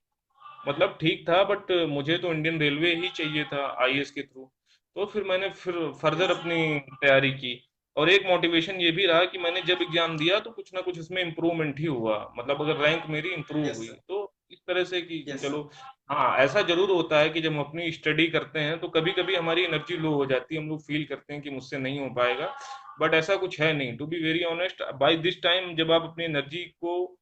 मतलब ठीक था, बट मुझे तो इंडियन रेलवे ही चाहिए था आईएएस के थ्रू। तो फिर मैंने फिर फर्दर यस। अपनी तैयारी की। और एक मोटिवेशन ये भी रहा कि मैंने जब एग्जाम दिया तो कुछ ना कुछ इसमें इम्प्रूवमेंट ही हुआ, मतलब अगर रैंक मेरी इम्प्रूव यस हुई सर। तो इस तरह से कि यस चलो। सर। हाँ, ऐसा जरूर होता है कि जब हम अपनी स्टडी करते हैं तो कभी कभी हमारी एनर्जी लो हो जाती है, हम लोग फील करते हैं कि मुझसे नहीं हो पाएगा, बट ऐसा कुछ है नहीं। To be very honest, by this time जब आप अपनी एनर्जी को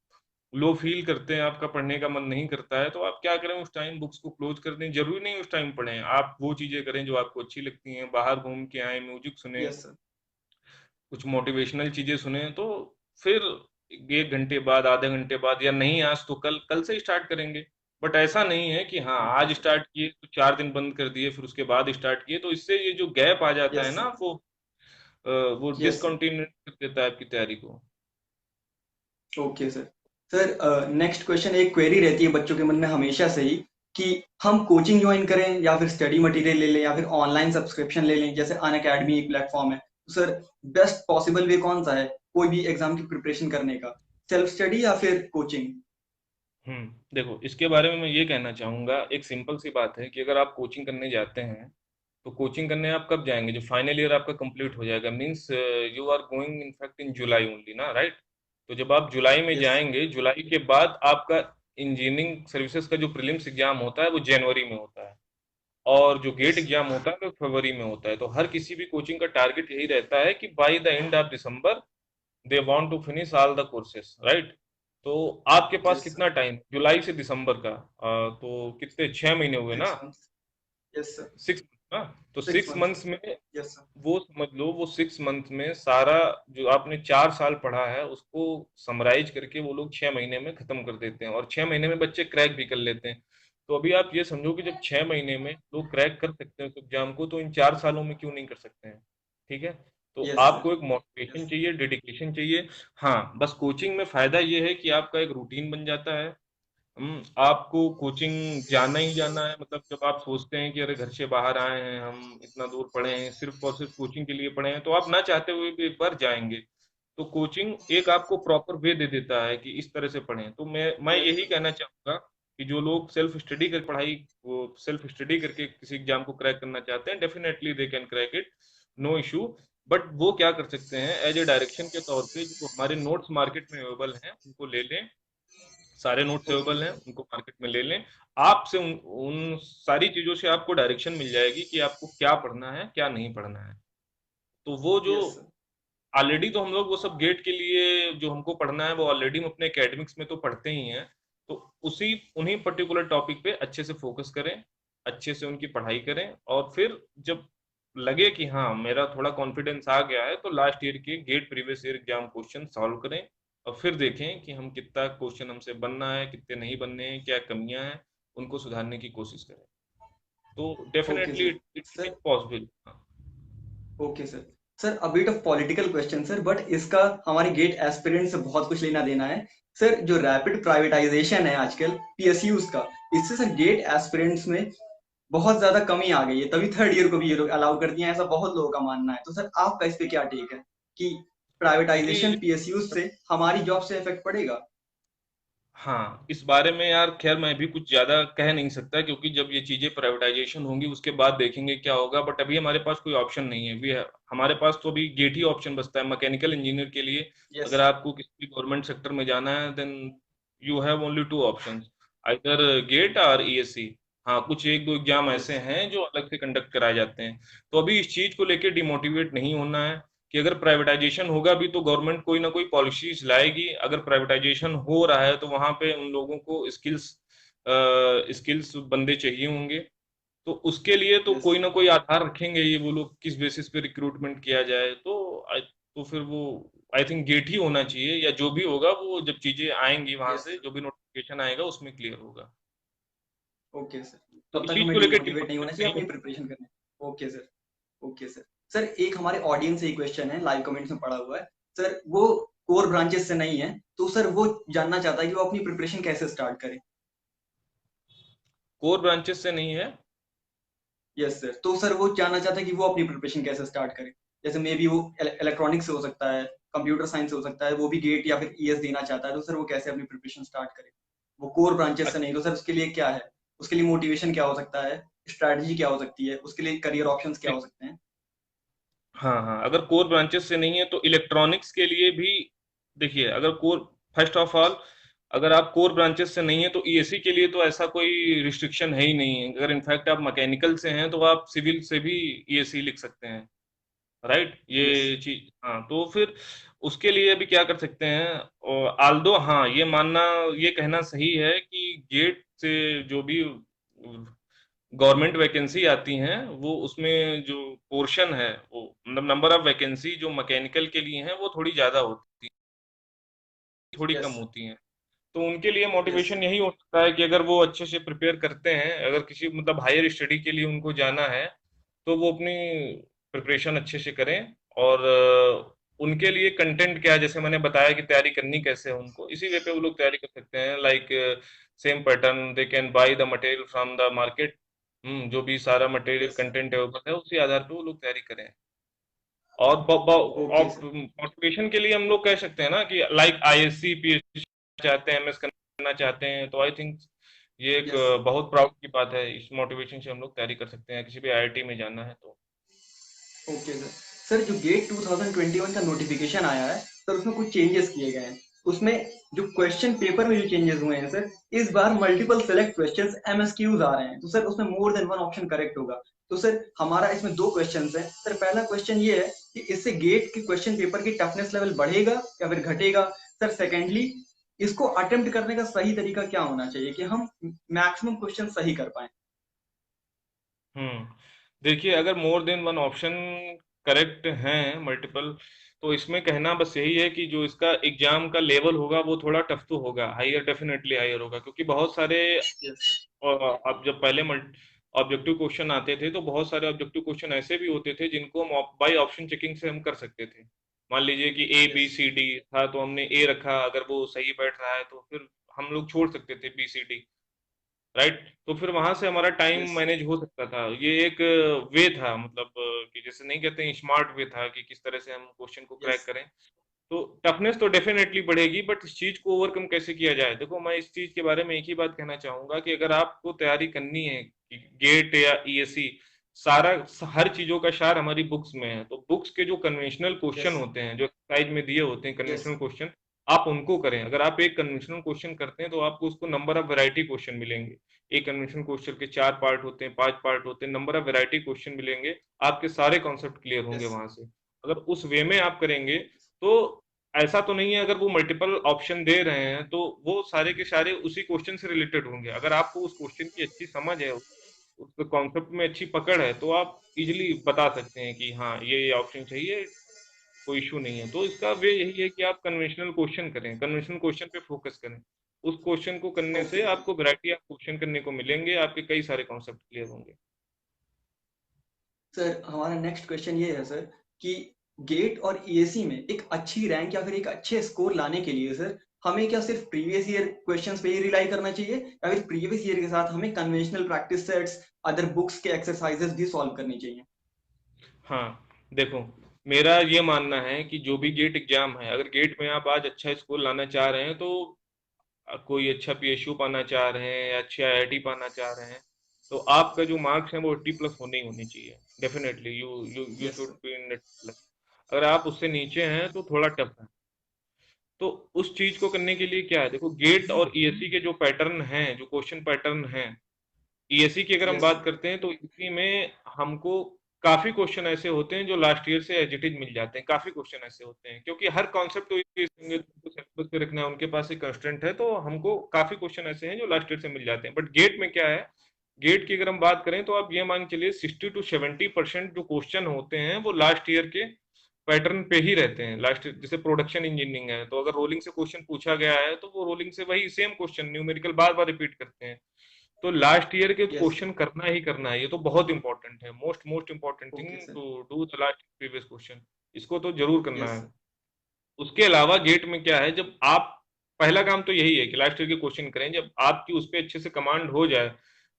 लो फील करते हैं, आपका पढ़ने का मन नहीं करता है, तो आप क्या करें, उस टाइम बुक्स को क्लोज कर दें। जरूरी नहीं उस टाइम पढ़ें, आप वो चीजें करें जो आपको अच्छी लगती हैं, बाहर घूम के आए, म्यूजिक सुने, यस सर। कुछ मोटिवेशनल चीजें सुने। तो फिर 1 घंटे बाद, आधे घंटे बाद, या नहीं आज तो कल, कल से स्टार्ट करेंगे। बट ऐसा नहीं है कि हाँ ओके आज सर। स्टार्ट किए तो 4 दिन बंद कर दिए फिर उसके बाद स्टार्ट किए, तो इससे ये जो गैप आ जाता है यस ना, सर। वो यस सर। डिसकंटिन्यू कर देता है आपकी तैयारी को। Okay sir. Sir next question, एक क्वेरी रहती है बच्चों के मन में हमेशा से ही कि हम कोचिंग ज्वाइन करें या फिर स्टडी मटेरियल ले लें या फिर ऑनलाइन सब्सक्रिप्शन ले लें, जैसे अन अकेडमी एक प्लेटफॉर्म है। तो सर बेस्ट पॉसिबल वे कौन सा है कोई भी एग्जाम की प्रिपरेशन करने का, सेल्फ स्टडी या फिर कोचिंग? देखो, इसके बारे में मैं ये कहना चाहूंगा, एक सिंपल सी बात है कि अगर आप कोचिंग करने जाते हैं तो कोचिंग करने आप कब जाएंगे, जो फाइनल ईयर आपका कंप्लीट हो जाएगा, means you are going in fact in July only ना, राइट? तो जब आप जुलाई में यस। जाएंगे, जुलाई के बाद आपका इंजीनियरिंग सर्विसेज का जो प्रीलिम्स एग्जाम होता है वो जनवरी में होता है, और जो गेट यस। एग्जाम होता है वो फरवरी में होता है। तो हर किसी भी कोचिंग का टारगेट यही रहता है कि by the end of December they want to finish all the courses, right? तो आपके पास यस सर। कितना टाइम, जुलाई से दिसंबर का, तो कितने, 6 महीने हुए ना? 6 मंथ। Yes sir. 6 ना? तो 6 सिक्स मंथ। मंथ्स में, यस सर। वो समझ लो, वो 6 मंथ में सारा जो आपने 4 साल पढ़ा है उसको समराइज करके वो लोग 6 महीने में खत्म कर देते हैं, और 6 महीने में बच्चे क्रैक भी कर लेते हैं। तो अभी आप ये समझो कि जब 6 महीने में लोग क्रैक कर सकते हैं उस एग्जाम को, तो इन 4 सालों में क्यों नहीं कर सकते हैं? ठीक है। तो यस सर। आपको एक मोटिवेशन यस। चाहिए, डेडिकेशन चाहिए। हाँ, बस कोचिंग में फायदा ये है कि आपका एक रूटीन बन जाता है। आपको कोचिंग जाना ही जाना है, मतलब जब आप सोचते हैं कि अरे घर से बाहर आए हैं, हम इतना दूर पढ़े हैं, सिर्फ और सिर्फ कोचिंग के लिए पढ़े हैं, तो आप ना चाहते हुए भी एक बार जाएंगे। तो कोचिंग एक आपको प्रॉपर वे दे देता है कि इस तरह से पढ़ें। तो मैं यस यही सर। कहना चाहूंगा कि जो लोग सेल्फ स्टडी कर पढ़ाई, वो सेल्फ स्टडी करके किसी एग्जाम को क्रैक करना चाहते हैं, definitely they can crack it, no issue. But वो क्या कर सकते हैं, एज ए डायरेक्शन के तौर पे जो हमारे नोट्स मार्केट में अवेलेबल हैं उनको ले लें। सारे नोट्स ओके अवेलेबल हैं, सर। उनको मार्केट में ले लें। आपसे उन सारी चीजों से आपको डायरेक्शन मिल जाएगी कि आपको क्या पढ़ना है, क्या नहीं पढ़ना है। तो वो जो यस सर। ऑलरेडी, तो हम लोग वो सब गेट के लिए जो हमको पढ़ना है वो ऑलरेडी हम अपने एकेडमिक्स में तो पढ़ते ही हैं। तो उसी उन्हीं पर्टिकुलर टॉपिक पे अच्छे से फोकस करें, अच्छे से उनकी पढ़ाई करें, और फिर जब लगे कि हाँ मेरा थोड़ा कॉन्फिडेंस आ गया है, तो लास्ट ईयर के GATE previous year exam question solve करें, और फिर देखें कि हम कितना क्वेश्चन हमसे बनना है, कितने नहीं बनने हैं, क्या कमियां हैं, उनको सुधारने की कोशिश करें। तो okay definitely sir. It it is sir. Possible. Okay sir. Sir a bit of political question sir, but इसका हमारी गेट एस्पिरेंट से बहुत कुछ लेना देना है। सर जो रैपिड प्राइवेटाइजेशन है आजकल पीएसयूज का, इससे सर गेट एस्पिरेंट्स में बहुत ज्यादा कमी आ गई है, तभी थर्ड ईयर को भी ये लोग अलाउ कर दिया है, ऐसा बहुत लोगों का मानना है। तो सर आपका इस पे क्या टेक है कि प्राइवेटाइजेशन देखिए, पीएसयूज से हमारी जॉब से इफेक्ट पड़ेगा? हाँ, इस बारे में यार खैर मैं भी कुछ ज्यादा कह नहीं सकता, क्योंकि जब ये चीजें प्राइवेटाइजेशन होंगी उसके बाद देखेंगे क्या होगा। बट अभी हमारे पास कोई ऑप्शन नहीं है, भी है हमारे पास तो अभी गेट ही ऑप्शन बचता है मैकेनिकल इंजीनियर के लिए। यस अगर सर। आपको किसी भी गवर्नमेंट सेक्टर में जाना है, then you have only two options, either GATE और ईएससी। हाँ, कुछ एक दो एग्जाम यस। ऐसे हैं जो अलग से कंडक्ट कराए जाते हैं। तो अभी इस चीज को लेके डिमोटिवेट नहीं होना है, कि अगर प्राइवेटाइजेशन होगा भी तो गवर्नमेंट कोई ना कोई पॉलिसीज लाएगी। अगर प्राइवेटाइजेशन हो रहा है तो वहां पे उन लोगों को स्किल्स बंदे चाहिए होंगे। तो उसके लिए तो यस। कोई ना कोई आधार रखेंगे ये वो लोग, किस बेसिस पे रिक्रूटमेंट किया जाए। तो फिर वो आई थिंक गेट ही होना चाहिए, या जो भी होगा वो जब चीजें आएंगी वहां यस से, सर। जो भी नोटिफिकेशन आएगा उसमें क्लियर होगा। Okay sir. तो तब इस तक चीज हमें को लेकर डिमोटिवेट नहीं होना डिमोटिवेट चाहिए नहीं अपनी होना प्रिपरेशन चाहिए। करने। Okay sir. Okay sir. Sir एक हमारे ऑडियंस से ही क्वेश्चन है, लाइव कमेंट्स में पड़ा हुआ है। सर वो कोर ब्रांचेस से नहीं है, तो सर वो जानना चाहता है कि वो अपनी प्रिपरेशन कैसे स्टार्ट करे। कोर ब्रांचेस से नहीं है? यस सर, तो सर वो जानना चाहता है कि वो अपनी प्रिपरेशन कैसे स्टार्ट करे। जैसे मे बी वो इलेक्ट्रॉनिक्स से हो सकता है, कंप्यूटर साइंस से हो सकता है, वो भी गेट या फिर ईएस देना चाहता है, तो सर वो कैसे अपनी प्रिपरेशन स्टार्ट करे? वो कोर ब्रांचेस से नहीं, तो सर उसके लिए क्या है, उसके लिए मोटिवेशन क्या हो सकता है, स्ट्रैटेजी क्या हो सकती है, उसके लिए करियर ऑप्शंस क्या हो सकते हैं? हाँ हाँ, अगर कोर ब्रांचेस से नहीं है तो इलेक्ट्रॉनिक्स के लिए भी, देखिए अगर कोर, फर्स्ट ऑफ ऑल, अगर आप कोर ब्रांचेस से नहीं है तो ईएससी के लिए तो ऐसा कोई रिस्ट्रिक्शन है ही नहीं है। अगर इनफैक्ट आप मैकेनिकल से हैं तो आप सिविल से भी ईएससी लिख सकते हैं, राइट? यस। ये चीज, हाँ, तो फिर उसके लिए अभी क्या कर सकते हैं, और आल्दो हाँ, ये मानना, ये कहना सही है कि गेट से जो भी गवर्नमेंट वैकेंसी आती हैं, वो उसमें जो पोर्शन है, वो मतलब नंबर ऑफ वैकेंसी जो मैकेनिकल के लिए हैं वो थोड़ी ज्यादा होती है, थोड़ी कम यस। होती हैं। तो उनके लिए यस मोटिवेशन सर। यही हो सकता है कि अगर वो अच्छे से प्रिपेयर करते हैं, अगर किसी मतलब हायर स्टडी के लिए उनको जाना है, तो वो अपनी प्रिपरेशन अच्छे से करें, और उनके लिए कंटेंट क्या है, जैसे मैंने बताया कि तैयारी करनी कैसे है उनको, इसी वे पे वो लोग तैयारी कर सकते हैं। Like same pattern, they can by the material from the market. जो भी सारा मटेरियल यस कंटेंट है उसी आधार पे वो लोग तैयारी करें। और ओके सर मोटिवेशन के लिए हम लोग कह सकते हैं ना कि लाइक आईएससी पीएचडी चाहते हैं, एमएस करना चाहते हैं, तो आई थिंक ये एक यस बहुत प्राउड की बात है। इस मोटिवेशन से हम लोग तैयारी कर सकते हैं, किसी भी आईआईटी में जाना है तो। ओके सर सर जो गेट 2021 का नोटिफिकेशन आया है सर उसमें कुछ चेंजेस किए गए हैं उसमें जो क्वेश्चन पेपर में जो चेंजेस हुए हैं सर इस बार मल्टीपल सेलेक्ट क्वेश्चंस एमएसक्यूज आ रहे हैं तो सर उसमें more than one option correct होगा तो सर हमारा इसमें दो क्वेश्चंस हैं सर पहला क्वेश्चन ये है कि इससे गेट के क्वेश्चन पेपर की टफनेस लेवल बढ़ेगा या फिर घटेगा सर सेकेंडली इसको अटेम्प्ट करने का सही तरीका क्या होना चाहिए कि हम मैक्सिमम क्वेश्चन सही कर पाए हम्म देखिए, अगर more than one option correct हैं मल्टीपल, तो इसमें कहना बस यही है कि जो इसका एग्जाम का लेवल होगा वो थोड़ा टफ तो होगा, हायर डेफिनेटली हायर होगा, क्योंकि बहुत सारे यस अब जब पहले ऑब्जेक्टिव क्वेश्चन आते थे तो बहुत सारे ऑब्जेक्टिव क्वेश्चन ऐसे भी होते थे जिनको हम बाई ऑप्शन चेकिंग से हम कर सकते थे। मान लीजिए कि A B yes C D था तो हमने ए रखा, अगर वो सही बैठ रहा है तो फिर हम लोग छोड़ सकते थे बी सी डी। राइट। तो फिर वहां से हमारा टाइम यस मैनेज हो सकता था। ये एक वे था, मतलब कि जैसे नहीं कहते हैं, स्मार्ट वे था कि किस तरह से हम क्वेश्चन को क्रैक यस करें। तो टफनेस तो डेफिनेटली बढ़ेगी, बट इस चीज को ओवरकम कैसे किया जाए, देखो मैं इस चीज के बारे में एक ही बात कहना चाहूंगा कि अगर आपको तैयारी करनी है कि गेट या ईएससी, सारा हर चीजों का सार हमारी बुक्स में है। तो बुक्स के जो कन्वेंशनल क्वेश्चन यस होते हैं, जो एक्सरसाइज में दिए होते हैं यस कन्वेंशनल क्वेश्चन, आप उनको करें। अगर आप एक कन्वेंशनल क्वेश्चन करते हैं तो आपको उसको नंबर ऑफ वैरायटी क्वेश्चन मिलेंगे। एक कन्वेंशनल क्वेश्चन के 4 पार्ट होते हैं, 5 पार्ट होते हैं, नंबर ऑफ वैरायटी क्वेश्चन मिलेंगे। आपके सारे कॉन्सेप्ट क्लियर होंगे यस वहां से। अगर उस वे में आप करेंगे तो ऐसा तो नहीं है, अगर वो मल्टीपल ऑप्शन दे रहे हैं तो वो सारे के सारे उसी क्वेश्चन से रिलेटेड होंगे। अगर आपको उस क्वेश्चन की अच्छी समझ है, उसके कॉन्सेप्ट में अच्छी पकड़ है, तो आप इजीली बता सकते हैं कि हाँ ये ऑप्शन चाहिए, कोई इशू नहीं है। तो इसका वे यही है कि आप कन्वेंशनल क्वेश्चन करें, कन्वेंशनल क्वेश्चन पे फोकस करें। उस क्वेश्चन को करने से ओके आपको वैरायटी ऑफ क्वेश्चन करने को मिलेंगे, आपके कई सारे कॉन्सेप्ट क्लियर होंगे। सर हमारा नेक्स्ट क्वेश्चन ये है सर कि गेट और ईएसी में एक अच्छी रैंक या फिर एक अच्छे स्कोर लाने के लिए सर हमें क्या सिर्फ प्रीवियस ईयर क्वेश्चंस पे ही रिलाई करना चाहिए या फिर प्रीवियस ईयर के साथ हमें conventional practice sets other books के एक्सरसाइजेस भी सॉल्व करनी चाहिए हाँ, देखो, मेरा ये मानना है कि जो भी गेट एग्जाम है, अगर गेट में आप आज अच्छा स्कोर लाना चाह रहे हैं, तो कोई अच्छा पीएसयू पाना चाह रहे हैं या अच्छे आईआईटी पाना चाह रहे हैं, तो आपका जो मार्क्स है वो 80+ होने ही होने चाहिए। Definitely you you you yes should sir be in 80+। अगर आप उससे नीचे हैं तो थोड़ा टफ है। तो उस चीज को करने के लिए क्या है, देखो, गेट और ईएससी के जो पैटर्न हैं, जो क्वेश्चन पैटर्न हैं, ईएससी की अगर हम यस बात करते हैं तो इसी में हमको काफी क्वेश्चन ऐसे होते हैं जो लास्ट ईयर से एज इट इज मिल जाते हैं। काफी क्वेश्चन ऐसे होते हैं क्योंकि हर कॉन्सेप्ट तो सिलेबस पे रखना है, उनके पास एक कंस्ट्रेंट है, तो हमको काफी क्वेश्चन ऐसे हैं जो लास्ट ईयर से मिल जाते हैं। बट गेट में क्या है, गेट की अगर हम बात करें तो आप ये मान के चलिए 60 to 70% जो क्वेश्चन होते हैं वो लास्ट ईयर के पैटर्न पे ही रहते हैं। लास्ट, जैसे प्रोडक्शन इंजीनियरिंग है तो अगर रोलिंग से क्वेश्चन पूछा गया है तो वो रोलिंग से वही सेम क्वेश्चन न्यूमेरिकल बार बार रिपीट करते हैं। तो लास्ट ईयर के यस क्वेश्चन करना ही करना है, ये तो बहुत इंपॉर्टेंट है। Most most important thing okay sir to do the last previous question, इसको तो जरूर करना यस है। सर उसके अलावा गेट में क्या है, जब आप, पहला काम तो यही है कि लास्ट ईयर के क्वेश्चन करें। जब आपकी उस पर अच्छे से कमांड हो जाए,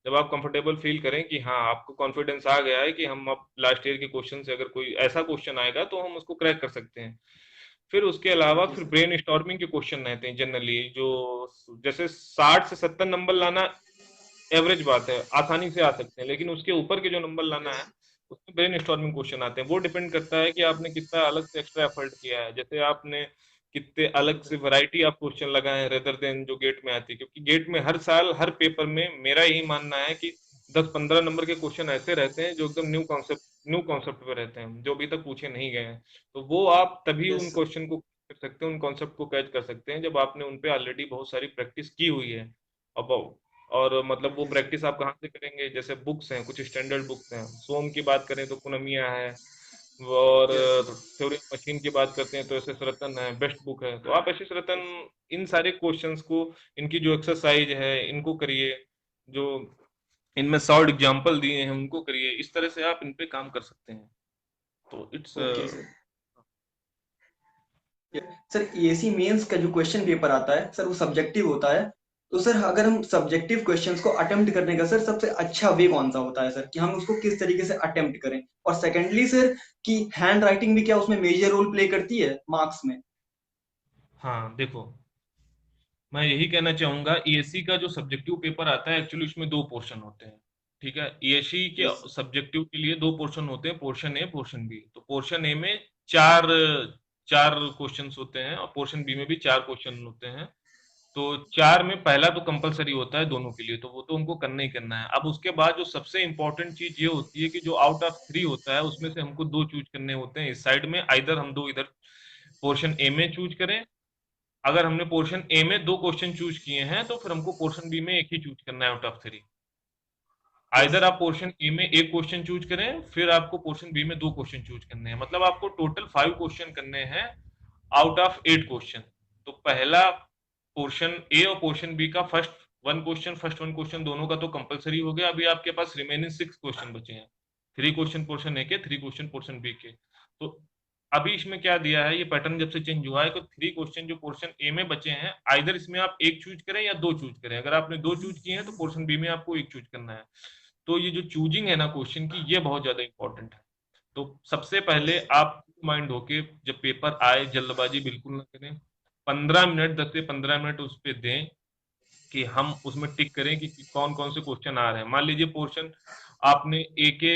जब आप कंफर्टेबल फील करें कि हाँ आपको कॉन्फिडेंस आ गया है कि हम अब लास्ट ईयर के क्वेश्चन से अगर कोई ऐसा क्वेश्चन आएगा तो हम उसको क्रैक कर सकते हैं। फिर उसके अलावा ओके फिर सर ब्रेन स्टॉर्मिंग के क्वेश्चन रहते हैं जनरली, जो जैसे 60 से 70 नंबर लाना एवरेज बात है, आसानी से आ सकते हैं, लेकिन उसके ऊपर के जो नंबर लाना यस है उसमें ब्रेन स्टॉर्मिंग क्वेश्चन आते हैं। वो डिपेंड करता है कि आपने कितना अलग से एक्स्ट्रा एफर्ट किया है, जैसे आपने कितने ओके अलग से सर वैरायटी आप क्वेश्चन लगाए हैं रेदर देन जो गेट में आती है। क्योंकि गेट में हर साल हर पेपर में मेरा यही मानना है कि 10-15 नंबर के क्वेश्चन ऐसे रहते हैं जो एकदम न्यू कॉन्सेप्ट पे रहते हैं, जो अभी तक पूछे नहीं गए हैं। तो वो आप तभी यस उन सर क्वेश्चन को कर सकते हैं, उन कॉन्सेप्ट को कैच कर सकते हैं, जब आपने उन पे ऑलरेडी बहुत सारी प्रैक्टिस की हुई है। अब और मतलब वो यस प्रैक्टिस आप कहाँ से करेंगे, जैसे बुक्स हैं, कुछ स्टैंडर्ड बुक्स हैं। सोम की बात करें तो पुनमिया है, और yes sir theory of machine की बात करते हैं तो एस एस रतन है, बेस्ट बुक है। तो आप एस एस रतन, इन सारे क्वेश्चंस को, इनकी जो एक्सरसाइज है इनको करिए, जो इनमें सॉल्व एग्जाम्पल दिए हैं उनको करिए। इस तरह से आप इन पे काम कर सकते हैं। तो it's okay sir sir AC mains का जो क्वेश्चन पेपर आता है सर वो सब्जेक्टिव होता है। तो सर अगर हम सब्जेक्टिव क्वेश्चंस को अटेम्प्ट करने का सर सबसे अच्छा वे कौन सा होता है सर, कि हम उसको किस तरीके से अटेम्प्ट करें? और सेकेंडली सर, कि हैंड राइटिंग भी क्या उसमें मेजर रोल प्ले करती है मार्क्स में? हाँ देखो, मैं यही कहना चाहूंगा, ईएससी का जो सब्जेक्टिव पेपर आता है एक्चुअली उसमें दो पोर्शन होते हैं। ठीक है, ईएससी के यस। सब्जेक्टिव के लिए दो पोर्शन होते हैं, पोर्शन ए पोर्शन बी। तो पोर्शन ए में चार चार क्वेश्चंस होते हैं और पोर्शन बी में भी चार क्वेश्चन होते हैं। तो चार में पहला तो कंपलसरी होता है दोनों के लिए, तो वो तो उनको करना ही करना है। अब उसके बाद जो सबसे इंपॉर्टेंट चीज ये होती है कि जो आउट ऑफ थ्री होता है उसमें से हमको दो चूज करने होते हैं इस साइड में, आइदर हम दो इधर पोर्शन ए में चूज करें। अगर हमने पोर्शन ए में दो क्वेश्चन चूज किए हैं तो फिर हमको पोर्शन बी में एक ही चूज करना है out of three. Yes. Either आप पोर्शन ए में एक क्वेश्चन चूज करें, फिर आपको पोर्शन बी में दो क्वेश्चन चूज करने हैं, मतलब आपको टोटल 5 क्वेश्चन करने हैं आउट ऑफ 8 क्वेश्चन। तो पहला पोर्शन ए और पोर्शन बी का फर्स्ट वन क्वेश्चन दोनों का तो कंपलसरी हो गया। अभी आपके पास रिमेनिंग 6 क्वेश्चन बचे हैं, 3 क्वेश्चन पोर्शन ए के, 3 क्वेश्चन पोर्शन बी के। तो अभी इसमें क्या दिया है, ये पैटर्न जब से चेंज हुआ है, तो 3 क्वेश्चन जो पोर्शन ए में बचे हैं, आइदर इसमें आप एक चूज करें या दो चूज करें। अगर आपने दो चूज किए हैं तो पोर्शन बी में आपको एक चूज करना है। तो ये जो चूजिंग है ना क्वेश्चन की, ये बहुत ज्यादा इंपॉर्टेंट है। तो सबसे पहले आप माइंड होके जब पेपर आए, जल्दबाजी बिल्कुल ना करें। 15 मिनट, 10 से 15 मिनट उस पर दें कि हम उसमें टिक करें कि कौन कौन से क्वेश्चन आ रहे हैं। मान लीजिए पोर्शन आपने ए के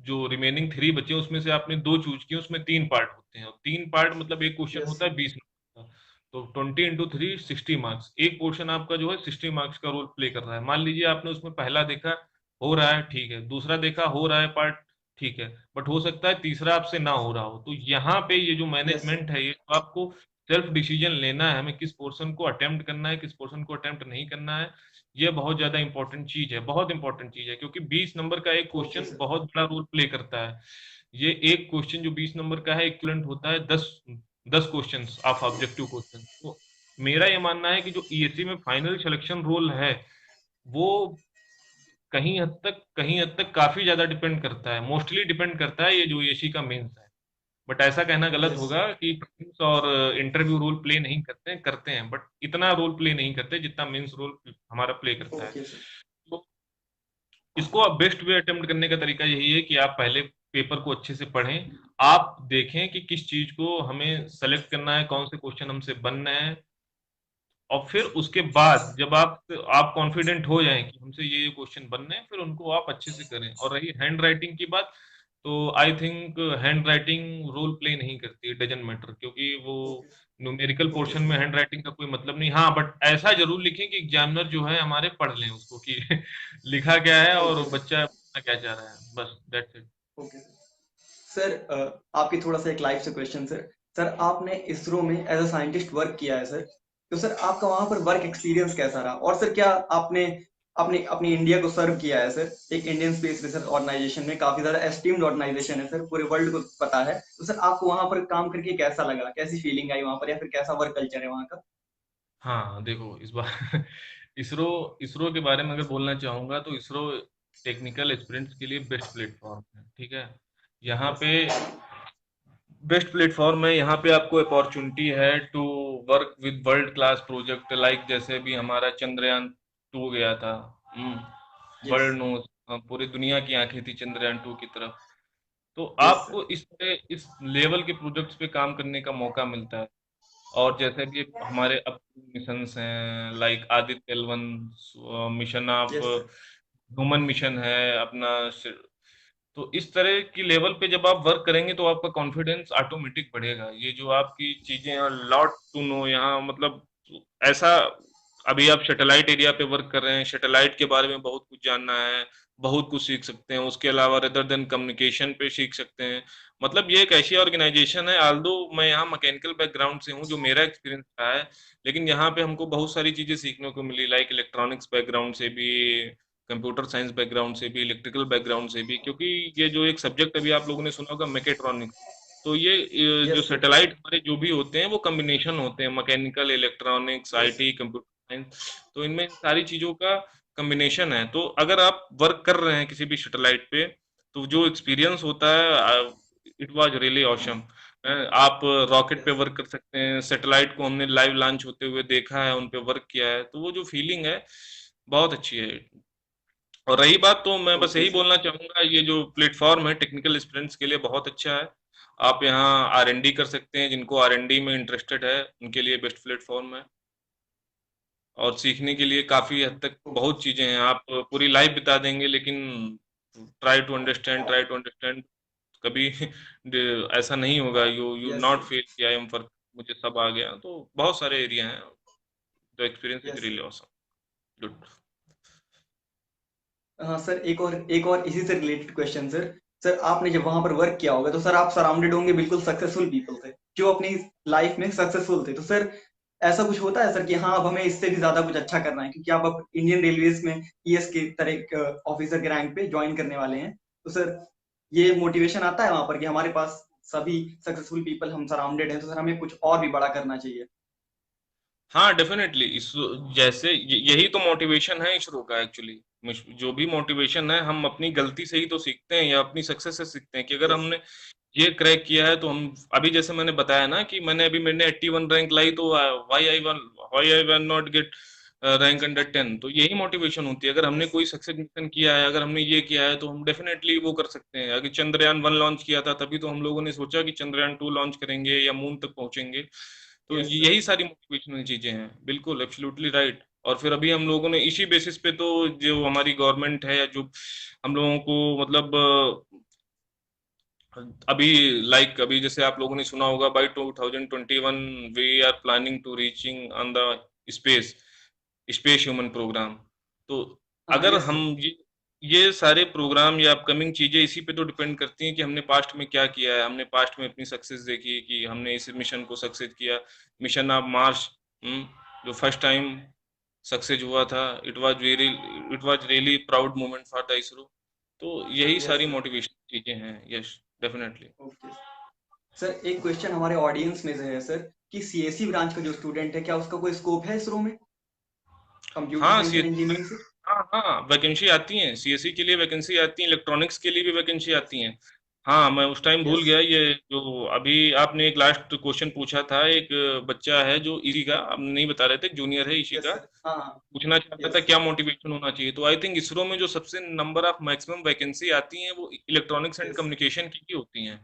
जो रिमेनिंग 3 बचे उसमें से आपने दो चूज किए, उसमें 3 पार्ट होते हैं और 3 पार्ट मतलब एक क्वेश्चन यस। होता है 20 नंबर का। तो 20 × 3 60 मार्क्स, एक पोर्शन आपका जो है 60 मार्क्स का रोल प्ले कर रहा है। मान लीजिए आपने उसमें पहला देखा हो रहा है, ठीक है, दूसरा देखा हो रहा है पार्ट, ठीक है, बट हो सकता है तीसरा आपसे ना हो रहा हो। तो यहाँ पे ये जो यस सर। मैनेजमेंट है, ये तो आपको सेल्फ डिसीजन लेना है, हमें किस पोर्शन को अटेम्प्ट करना है, किस पोर्शन को अटेम्प्ट नहीं करना है। ये बहुत ज्यादा इंपॉर्टेंट चीज है, बहुत इंपॉर्टेंट चीज है, क्योंकि 20 नंबर का एक ओके क्वेश्चन सर। बहुत बड़ा रोल प्ले करता है। ये एक क्वेश्चन जो 20 नंबर का है इक्विवेलेंट होता है 10 10 क्वेश्चन ऑफ ऑब्जेक्टिव क्वेश्चन। तो मेरा ये मानना है कि जो ईएससी में फाइनल सिलेक्शन रोल है, वो कहीं हद तक काफी ज्यादा डिपेंड करता है, मोस्टली डिपेंड करता है ये जो ईएससी का मेंस है। बट ऐसा कहना गलत यस। होगा कि प्रीलिम्स और इंटरव्यू रोल प्ले नहीं करते हैं, करते हैं, बट इतना रोल प्ले नहीं करते जितना मेंस रोल हमारा प्ले करता है। Okay sir. तो इसको आप बेस्ट वे अटेम्प्ट करने का तरीका यही है कि आप पहले पेपर को अच्छे से पढ़ें। आप देखें कि किस चीज को हमें सेलेक्ट करना है, कौन से क्वेश्चन हमसे बनना है, और फिर उसके बाद जब आप कॉन्फिडेंट हो जाएं कि हमसे ये क्वेश्चन बनने हैं, फिर उनको आप अच्छे से करें। और रही हैंड राइटिंग की बात, तो I think handwriting role play नहीं करती, डजंट मैटर, क्योंकि वो ओके। न्यूमेरिकल ओके पोर्शन में सर। हैंड राइटिंग का कोई मतलब नहीं। हाँ, बट ऐसा जरूर लिखें कि एग्जामिनर जो है हमारे पढ़ लें उसको कि लिखा क्या है ओके और सर। बच्चा बोलना क्या चाह रहा है, बस that's it. Okay sir. Sir आपकी थोड़ा सा एक लाइफ से क्वेश्चन सर। सर आपने इसरो में एज अ साइंटिस्ट वर्क किया है सर, तो सर आपका वहां पर वर्क एक्सपीरियंस कैसा रहा? और सर क्या आपने अपने अपनी इंडिया को सर्व किया है सर? एक इंडियन स्पेस रिसर्च ऑर्गेनाइजेशन में काफी ज्यादा एस्टीम्ड ऑर्गेनाइजेशन है सर, पूरे वर्ल्ड को पता है। तो सर आपको वहां पर काम करके कैसा लगा, कैसी फीलिंग आई वहां पर, या फिर कैसा वर्क कल्चर है वहां का? हाँ देखो, इस बार इसरो इसरो के बारे में अगर बोलना चाहूंगा तो इसरो टेक्निकल एस्पिरेंट्स के लिए बेस्ट प्लेटफॉर्म है। ठीक है, यहाँ यस। पे बेस्ट प्लेटफॉर्म है, यहाँ पे आपको अपॉर्चुनिटी है to work with world class project, like जैसे भी हमारा चंद्रयान 2 गया था। यस। वर्ल्ड नोज, पूरी दुनिया की आंखें थी चंद्रयान 2 की तरफ। तो यस सर। आपको इस तरह इस लेवल के प्रोजेक्ट्स पे काम करने का मौका मिलता है। और जैसे कि हमारे अब मिशंस हैं, लाइक आदित्य L1 मिशन, आप यस सर। ह्यूमन मिशन है अपना। तो इस तरह की लेवल पे जब आप वर्क करेंगे तो आपका कॉन्फिडेंस ऑटोमेटिक बढ़ेगा। ये जो आपकी चीजें हैं, लॉट टू नो यहाँ, मतलब ऐसा, अभी आप सैटेलाइट एरिया पे वर्क कर रहे हैं, सैटेलाइट के बारे में बहुत कुछ जानना है, बहुत कुछ सीख सकते हैं। उसके अलावा रेदर देन कम्युनिकेशन पे सीख सकते हैं। मतलब ये एक ऐसी ऑर्गेनाइजेशन है, आल्दो मैं यहाँ मैकेनिकल बैकग्राउंड से हूँ, जो मेरा एक्सपीरियंस रहा है, लेकिन यहाँ पे हमको बहुत सारी चीजें सीखने को मिली, लाइक इलेक्ट्रॉनिक्स बैकग्राउंड से भी, कंप्यूटर साइंस बैकग्राउंड से भी, इलेक्ट्रिकल बैकग्राउंड से भी, क्योंकि ये जो एक सब्जेक्ट अभी आप लोगों ने सुना होगा मैकेट्रॉनिक्स। तो ये जो यस सर। सैटेलाइट हमारे जो भी होते हैं वो कम्बिनेशन होते हैं, mechanical, electronics, yes IT, computer science. तो इनमें सारी चीजों का कम्बिनेशन है। तो अगर आप वर्क कर रहे हैं किसी भी सैटेलाइट पे, तो जो एक्सपीरियंस होता है, इट वाज रियली ऑसम। आप रॉकेट पे यस वर्क कर सकते हैं, सैटेलाइट को हमने लाइव लॉन्च होते हुए देखा है, उन पे वर्क किया है, तो वो जो फीलिंग है बहुत अच्छी है। और रही बात, तो मैं बस ओके यही सर। बोलना चाहूंगा, ये जो प्लेटफॉर्म है टेक्निकल स्टूडेंट्स के लिए बहुत अच्छा है। आप यहाँ R&D कर सकते हैं, जिनको R&D में इंटरेस्टेड है उनके लिए बेस्ट प्लेटफॉर्म है। और सीखने के लिए काफी हद तक बहुत चीजें हैं, आप पूरी लाइफ बिता देंगे, लेकिन ट्राई टू अंडरस्टैंड कभी ऐसा नहीं होगा, you you yes not sir. Feel कि आई एम फॉर मुझे सब आ गया। तो बहुत सारे एरिया हैं, the experience is yes really sir. Awesome. Good. हाँ सर, एक और इसी से रिलेटेड क्वेश्चन सर। सर आपने जब वहां पर वर्क किया होगा तो सर आप सराउंडेड होंगे बिल्कुल सक्सेसफुल पीपल से, जो अपनी लाइफ में सक्सेसफुल थे। तो सर ऐसा कुछ होता है सर कि हाँ अब हमें इससे भी ज्यादा कुछ अच्छा करना है, क्योंकि आप अब इंडियन रेलवेज में ईएस के तरह ऑफिसर के रैंक पे ज्वाइन करने वाले हैं। तो सर ये मोटिवेशन आता है वहां पर कि हमारे पास सभी सक्सेसफुल पीपल हम सराउंडेड हैं, तो सर हमें कुछ और भी बड़ा करना चाहिए। हाँ, डेफिनेटली इस जैसे यही तो मोटिवेशन है इसरो का एक्चुअली। जो भी मोटिवेशन है, हम अपनी गलती से ही तो सीखते हैं या अपनी सक्सेस से सीखते हैं, कि अगर यस हमने ये क्रैक किया है तो हम अभी जैसे मैंने बताया ना कि मैंने 81 रैंक लाई, तो why I one not gate rank under 10। तो यही मोटिवेशन होती है, अगर हमने यस कोई सक्सेस मिशन किया है, अगर हमने ये किया है, तो हम डेफिनेटली वो कर सकते हैं। अगर चंद्रयान 1 लॉन्च किया था, तभी तो हम लोगों ने सोचा कि चंद्रयान 2 लॉन्च करेंगे या मून तक पहुंचेंगे। तो यस सर। यही सारी मोटिवेशनल चीजें हैं, बिल्कुल एब्सोल्युटली राइट। और फिर अभी हम लोगों ने इसी बेसिस पे तो, जो हमारी गवर्नमेंट है या जो हम लोगों को मतलब अभी अभी जैसे आप लोगों ने सुना होगा, by 2021 we are planning to reaching on the space space human program. तो हाँ अगर यस हम सर। ये सारे प्रोग्राम या अपकमिंग चीजें इसी पे तो डिपेंड करती हैं कि हमने पास्ट में क्या किया है, हमने पास्ट में अपनी सक्सेस देखी कि हमने इस मिशन को सक्सेस किया। मिशन ऑफ मार्स, जो फर्स्ट टाइम सक्सेस हुआ था, it was really proud moment for the ISRO. तो यही यस सारी सर। मोटिवेशन चीजें हैं। Yes, definitely. ओके सर, एक क्वेश्चन हमारे ऑडियंस में से है सर कि सीएससी ब्रांच का जो स्टूडेंट है, क्या उसका कोई स्कोप है इसरो में, कंप्यूटर हाँ, साइंस एंड सीएससी में, इंजीनियरिंग से? हाँ हाँ, वैकेंसी आती हैं, सीएससी के लिए वैकेंसी आती है, इलेक्ट्रॉनिक्स के लिए भी वैकेंसी आती हैं। हाँ, मैं उस टाइम भूल यस। गया, ये जो अभी आपने एक लास्ट क्वेश्चन पूछा था, एक बच्चा है जो इसी का, आप नहीं बता रहे थे, जूनियर है इसी यस का, सर। हाँ हाँ। पूछना चाह रहा था यस। क्या मोटिवेशन होना चाहिए। तो आई थिंक इसरो में जो सबसे नंबर ऑफ मैक्सिमम वैकेंसी आती हैं, वो इलेक्ट्रॉनिक्स एंड यस। कम्युनिकेशन की ही होती हैं।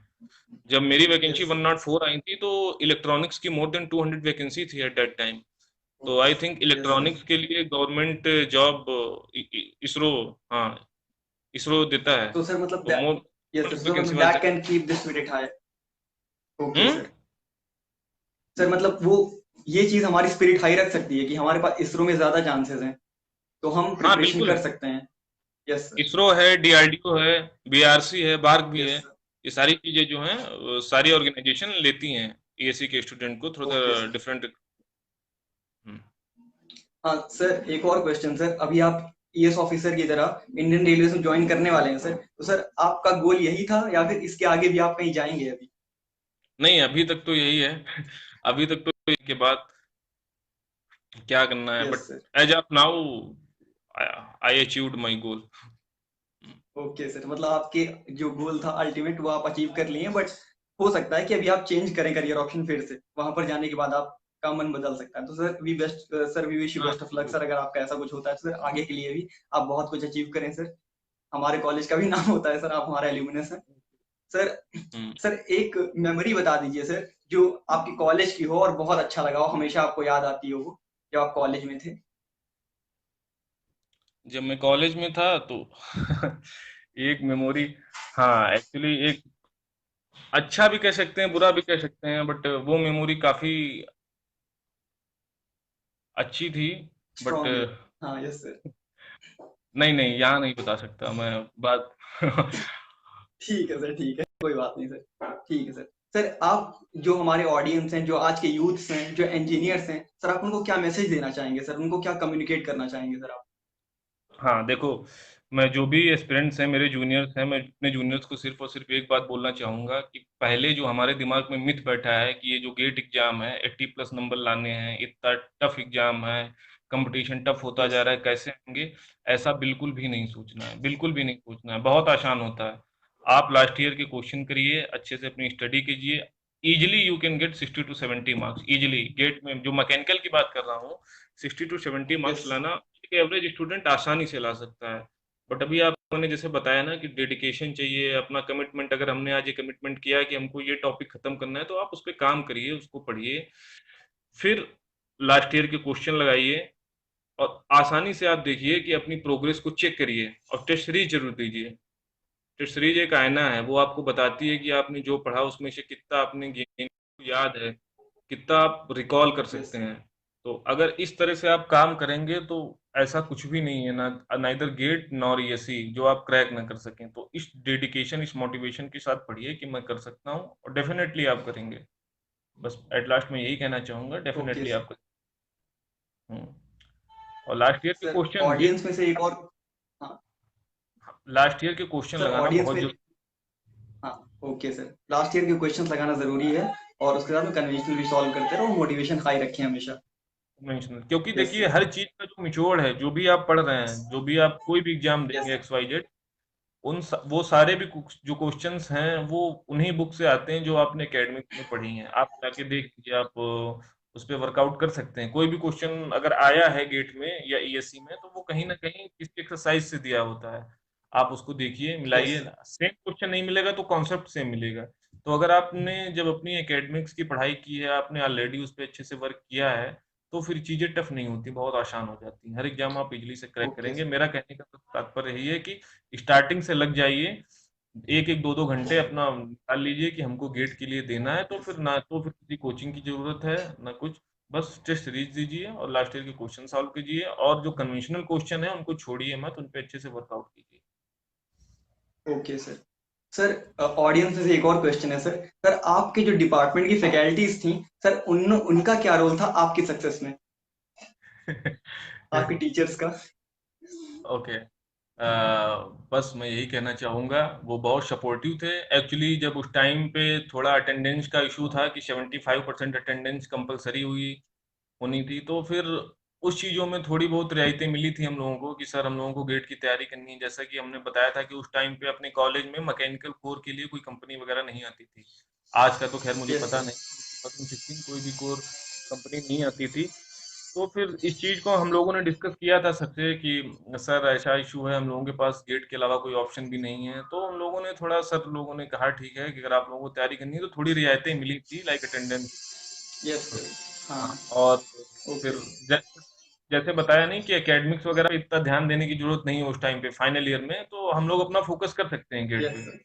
जब मेरी वैकेंसी यस सर। 104 आई थी, तो इलेक्ट्रॉनिक्स की मोर देन 200 वैकेंसी थी एट दैट टाइम। तो I think yes sir. Electronics के लिए गवर्नमेंट जॉब इसरो, हाँ, इसरो देता है। तो सर मतलब तो मोर यस सर, तो वैकेंसी मतलब was that there. Can keep the spirit high. Okay hmm. Sir. Sir मतलब वो ये चीज हमारी स्पिरिट हाई रख सकती है कि हमारे पास इसरो में ज्यादा चांसेस हैं, तो हम हाँ, प्रिपरेशन बिल्कुल कर है। सकते हैं। Yes sir. इसरो है, DRDO है, बीआरसी है, बार्क भी है। Yes sir. ये सारी चीजें जो हैं, सारी ऑर्गेनाइजेशन लेती हैं ESC के स्टूडेंट को through the okay sir. Different. हाँ सर, एक और क्वेश्चन सर। अभी आप ईएस ऑफिसर की तरह इंडियन रेलवे में ज्वाइन करने वाले हैं सर, तो सर आपका गोल यही था या फिर इसके आगे भी आप कहीं जाएंगे अभी? नहीं, अभी तक तो यही है। अभी तक तो इसके बाद क्या करना है, yes but sir. As of now I achieved my goal. Okay sir, मतलब आपके जो गोल था अल्टीमेट वो आप अचीव कर लिए, बट हो सकता है कि अभी आप चेंज करें करियर ऑप्शन फिर से, वहां पर जाने के बाद आपका मन बदल सकता है। तो सर वी विश यू हाँ, बेस्ट ऑफ लक बिल्कुल। सर, अगर आपका ऐसा कुछ होता है तो सर आगे के लिए भी आप बहुत कुछ अचीव करें सर। हमारे कॉलेज का भी नाम होता है सर, आप हमारा एल्यूमिनस हैं सर। हम्म। सर एक मेमोरी बता दीजिए सर, जो आपकी कॉलेज की हो और बहुत अच्छा लगा हो, हमेशा आपको याद आती हो वो, जब आप कॉलेज में थे। जब मैं कॉलेज में था तो एक मेमोरी, हाँ एक्चुअली एक अच्छा भी कह सकते हैं, बुरा भी कह सकते हैं, बट वो मेमोरी काफी अच्छी थी। बट स्ट्रॉन्ग है। हाँ यस सर। नहीं नहीं, यहाँ नहीं बता सकता मैं बात। ठीक है सर, ठीक है, कोई बात नहीं सर, ठीक है सर। सर आप जो हमारे ऑडियंस हैं, जो आज के यूथ्स हैं, जो इंजीनियर्स हैं सर, आप उनको क्या मैसेज देना चाहेंगे सर, उनको क्या कम्युनिकेट करना चाहेंगे सर आप? हाँ, देखो, मैं जो भी एस्पिरेंट्स हैं, मेरे जूनियर्स हैं, मैं अपने जूनियर्स को सिर्फ और सिर्फ एक बात बोलना चाहूंगा कि पहले जो हमारे दिमाग में मिथ बैठा है कि ये जो गेट एग्जाम है, 80+ नंबर लाने हैं, इतना टफ एग्जाम है, कंपटीशन टफ होता यस जा सर। रहा है, कैसे होंगे। ऐसा बिल्कुल भी नहीं सोचना है, बिल्कुल भी नहीं सोचना है, बहुत आसान होता है। आप लास्ट ईयर के क्वेश्चन करिए, अच्छे से अपनी स्टडी कीजिए, easily you can get 60 to 70 marks easily. GATE में जो मैकेनिकल की बात कर रहा हूँ, 60 to 70 मार्क्स यस लाना एक एवरेज स्टूडेंट आसानी से ला सकता है। बट अभी आपने जैसे बताया ना कि डेडिकेशन चाहिए, अपना कमिटमेंट, अगर हमने आज ये कमिटमेंट किया कि हमको ये टॉपिक खत्म करना है, तो आप उस पर काम करिए, उसको पढ़िए, फिर लास्ट ईयर के क्वेश्चन लगाइए, और आसानी से आप देखिए कि अपनी प्रोग्रेस को चेक करिए, और टेस्ट सीरीज जरूर दीजिए। टेस्ट सीरीज एक आईना है, वो आपको बताती है कि आपने जो पढ़ा उसमें से कितना आपने गेन याद है, कितना आप रिकॉल कर यस सकते हैं। तो अगर इस तरह से आप काम करेंगे तो ऐसा कुछ भी नहीं है ना, नाइदर गेट नॉर ईएससी जो आप क्रैक ना कर सकें। तो इस डेडिकेशन, इस मोटिवेशन के साथ पढ़िए कि मैं कर सकता हूँ, और डेफिनेटली आप करेंगे। बस एट लास्ट में यही कहना चाहूंगा, ओके डेफिनेटली सर। आप करेंगे। और लास्ट ईयर के सर क्वेश्चन ये, ऑडियंस में से एक और, हाँ लास्ट ईयर के क्वेश्चन सर लगाना ऑडियंस बहुत में, जरूरी। हाँ ओके सर, लास्ट ईयर के क्वेश्चंस लगाना जरूरी है, और उसके साथ में कन्वेंशनल भी सॉल्व करते रहो, मोटिवेशन हाई रखें हमेशा। कन्वेंशनल, क्योंकि यस देखिए सर। हर चीज का जो निचोड़ है, जो भी आप पढ़ रहे हैं, जो भी आप कोई भी एग्जाम यस देंगे XYZ, वो सारे भी जो क्वेश्चंस हैं वो उन्हीं बुक से आते हैं जो आपने एकेडमिक में पढ़ी हैं। आप जाके देख लीजिए, आप उस पर वर्कआउट कर सकते हैं। कोई भी क्वेश्चन अगर आया है गेट में या ईएससी में, तो वो कहीं ना कहीं किसी एक्सरसाइज से दिया होता है। आप उसको देखिए, यस मिलाइए। सर। सेम क्वेश्चन नहीं मिलेगा तो कॉन्सेप्ट सेम मिलेगा। तो अगर आपने जब अपनी एकेडमिक्स की पढ़ाई की है, आपने ऑलरेडी उस पर अच्छे से वर्क किया है, तो फिर चीजें टफ नहीं होती, बहुत आसान हो जाती हैं। हर एग्जाम आप इजीली से क्रैक ओके करेंगे। सर। मेरा कहने का तात्पर्य यही है कि स्टार्टिंग से लग जाइए, एक एक दो दो घंटे अपना निकाल लीजिए कि हमको गेट के लिए देना है। तो फिर ना तो फिर किसी कोचिंग की जरूरत है ना कुछ, बस टेस्ट सीरीज दीजिए और लास्ट ईयर के क्वेश्चन सॉल्व कीजिए, और जो कन्वेंशनल क्वेश्चन है उनको छोड़िए मत, उन पे अच्छे से वर्कआउट कीजिए। Okay sir. सर ऑडियंस में से एक और क्वेश्चन है सर। सर आपके जो डिपार्टमेंट की फैकल्टीज थी सर, उनका क्या रोल था आपकी सक्सेस में, आपके टीचर्स का? ओके। बस मैं यही कहना चाहूँगा, वो बहुत सपोर्टिव थे। एक्चुअली जब उस टाइम पे थोड़ा अटेंडेंस का इशू था कि 75% अटेंडेंस कंपलसरी हुई होनी थी, तो फिर उस चीज़ों में थोड़ी बहुत रियायतें मिली थी हम लोगों को कि सर हम लोगों को गेट की तैयारी करनी है। जैसा कि हमने बताया था कि उस टाइम पे अपने कॉलेज में मैकेनिकल कोर के लिए कोई कंपनी वगैरह नहीं आती थी। आज का तो खैर मुझे यस पता सर। नहीं, 2016 कोई भी कोर कंपनी नहीं आती थी। तो फिर इस चीज़ को हम लोगों ने डिस्कस किया था सबसे कि सर ऐसा इशू है, हम लोगों के पास गेट के अलावा कोई ऑप्शन भी नहीं है। तो हम लोगों ने थोड़ा, सर लोगों ने कहा ठीक है कि अगर आप लोगों को तैयारी करनी है तो थोड़ी रियायतें मिली थी, लाइक अटेंडेंस। Yes sir. हाँ। हाँ, और फिर ओके। जैसे बताया नहीं कि एकेडमिक्स वगैरह पे इतना ध्यान देने की जरूरत नहीं है उस टाइम पे फाइनल ईयर में, तो हम लोग अपना फोकस कर सकते हैं गेट यस पे। सर।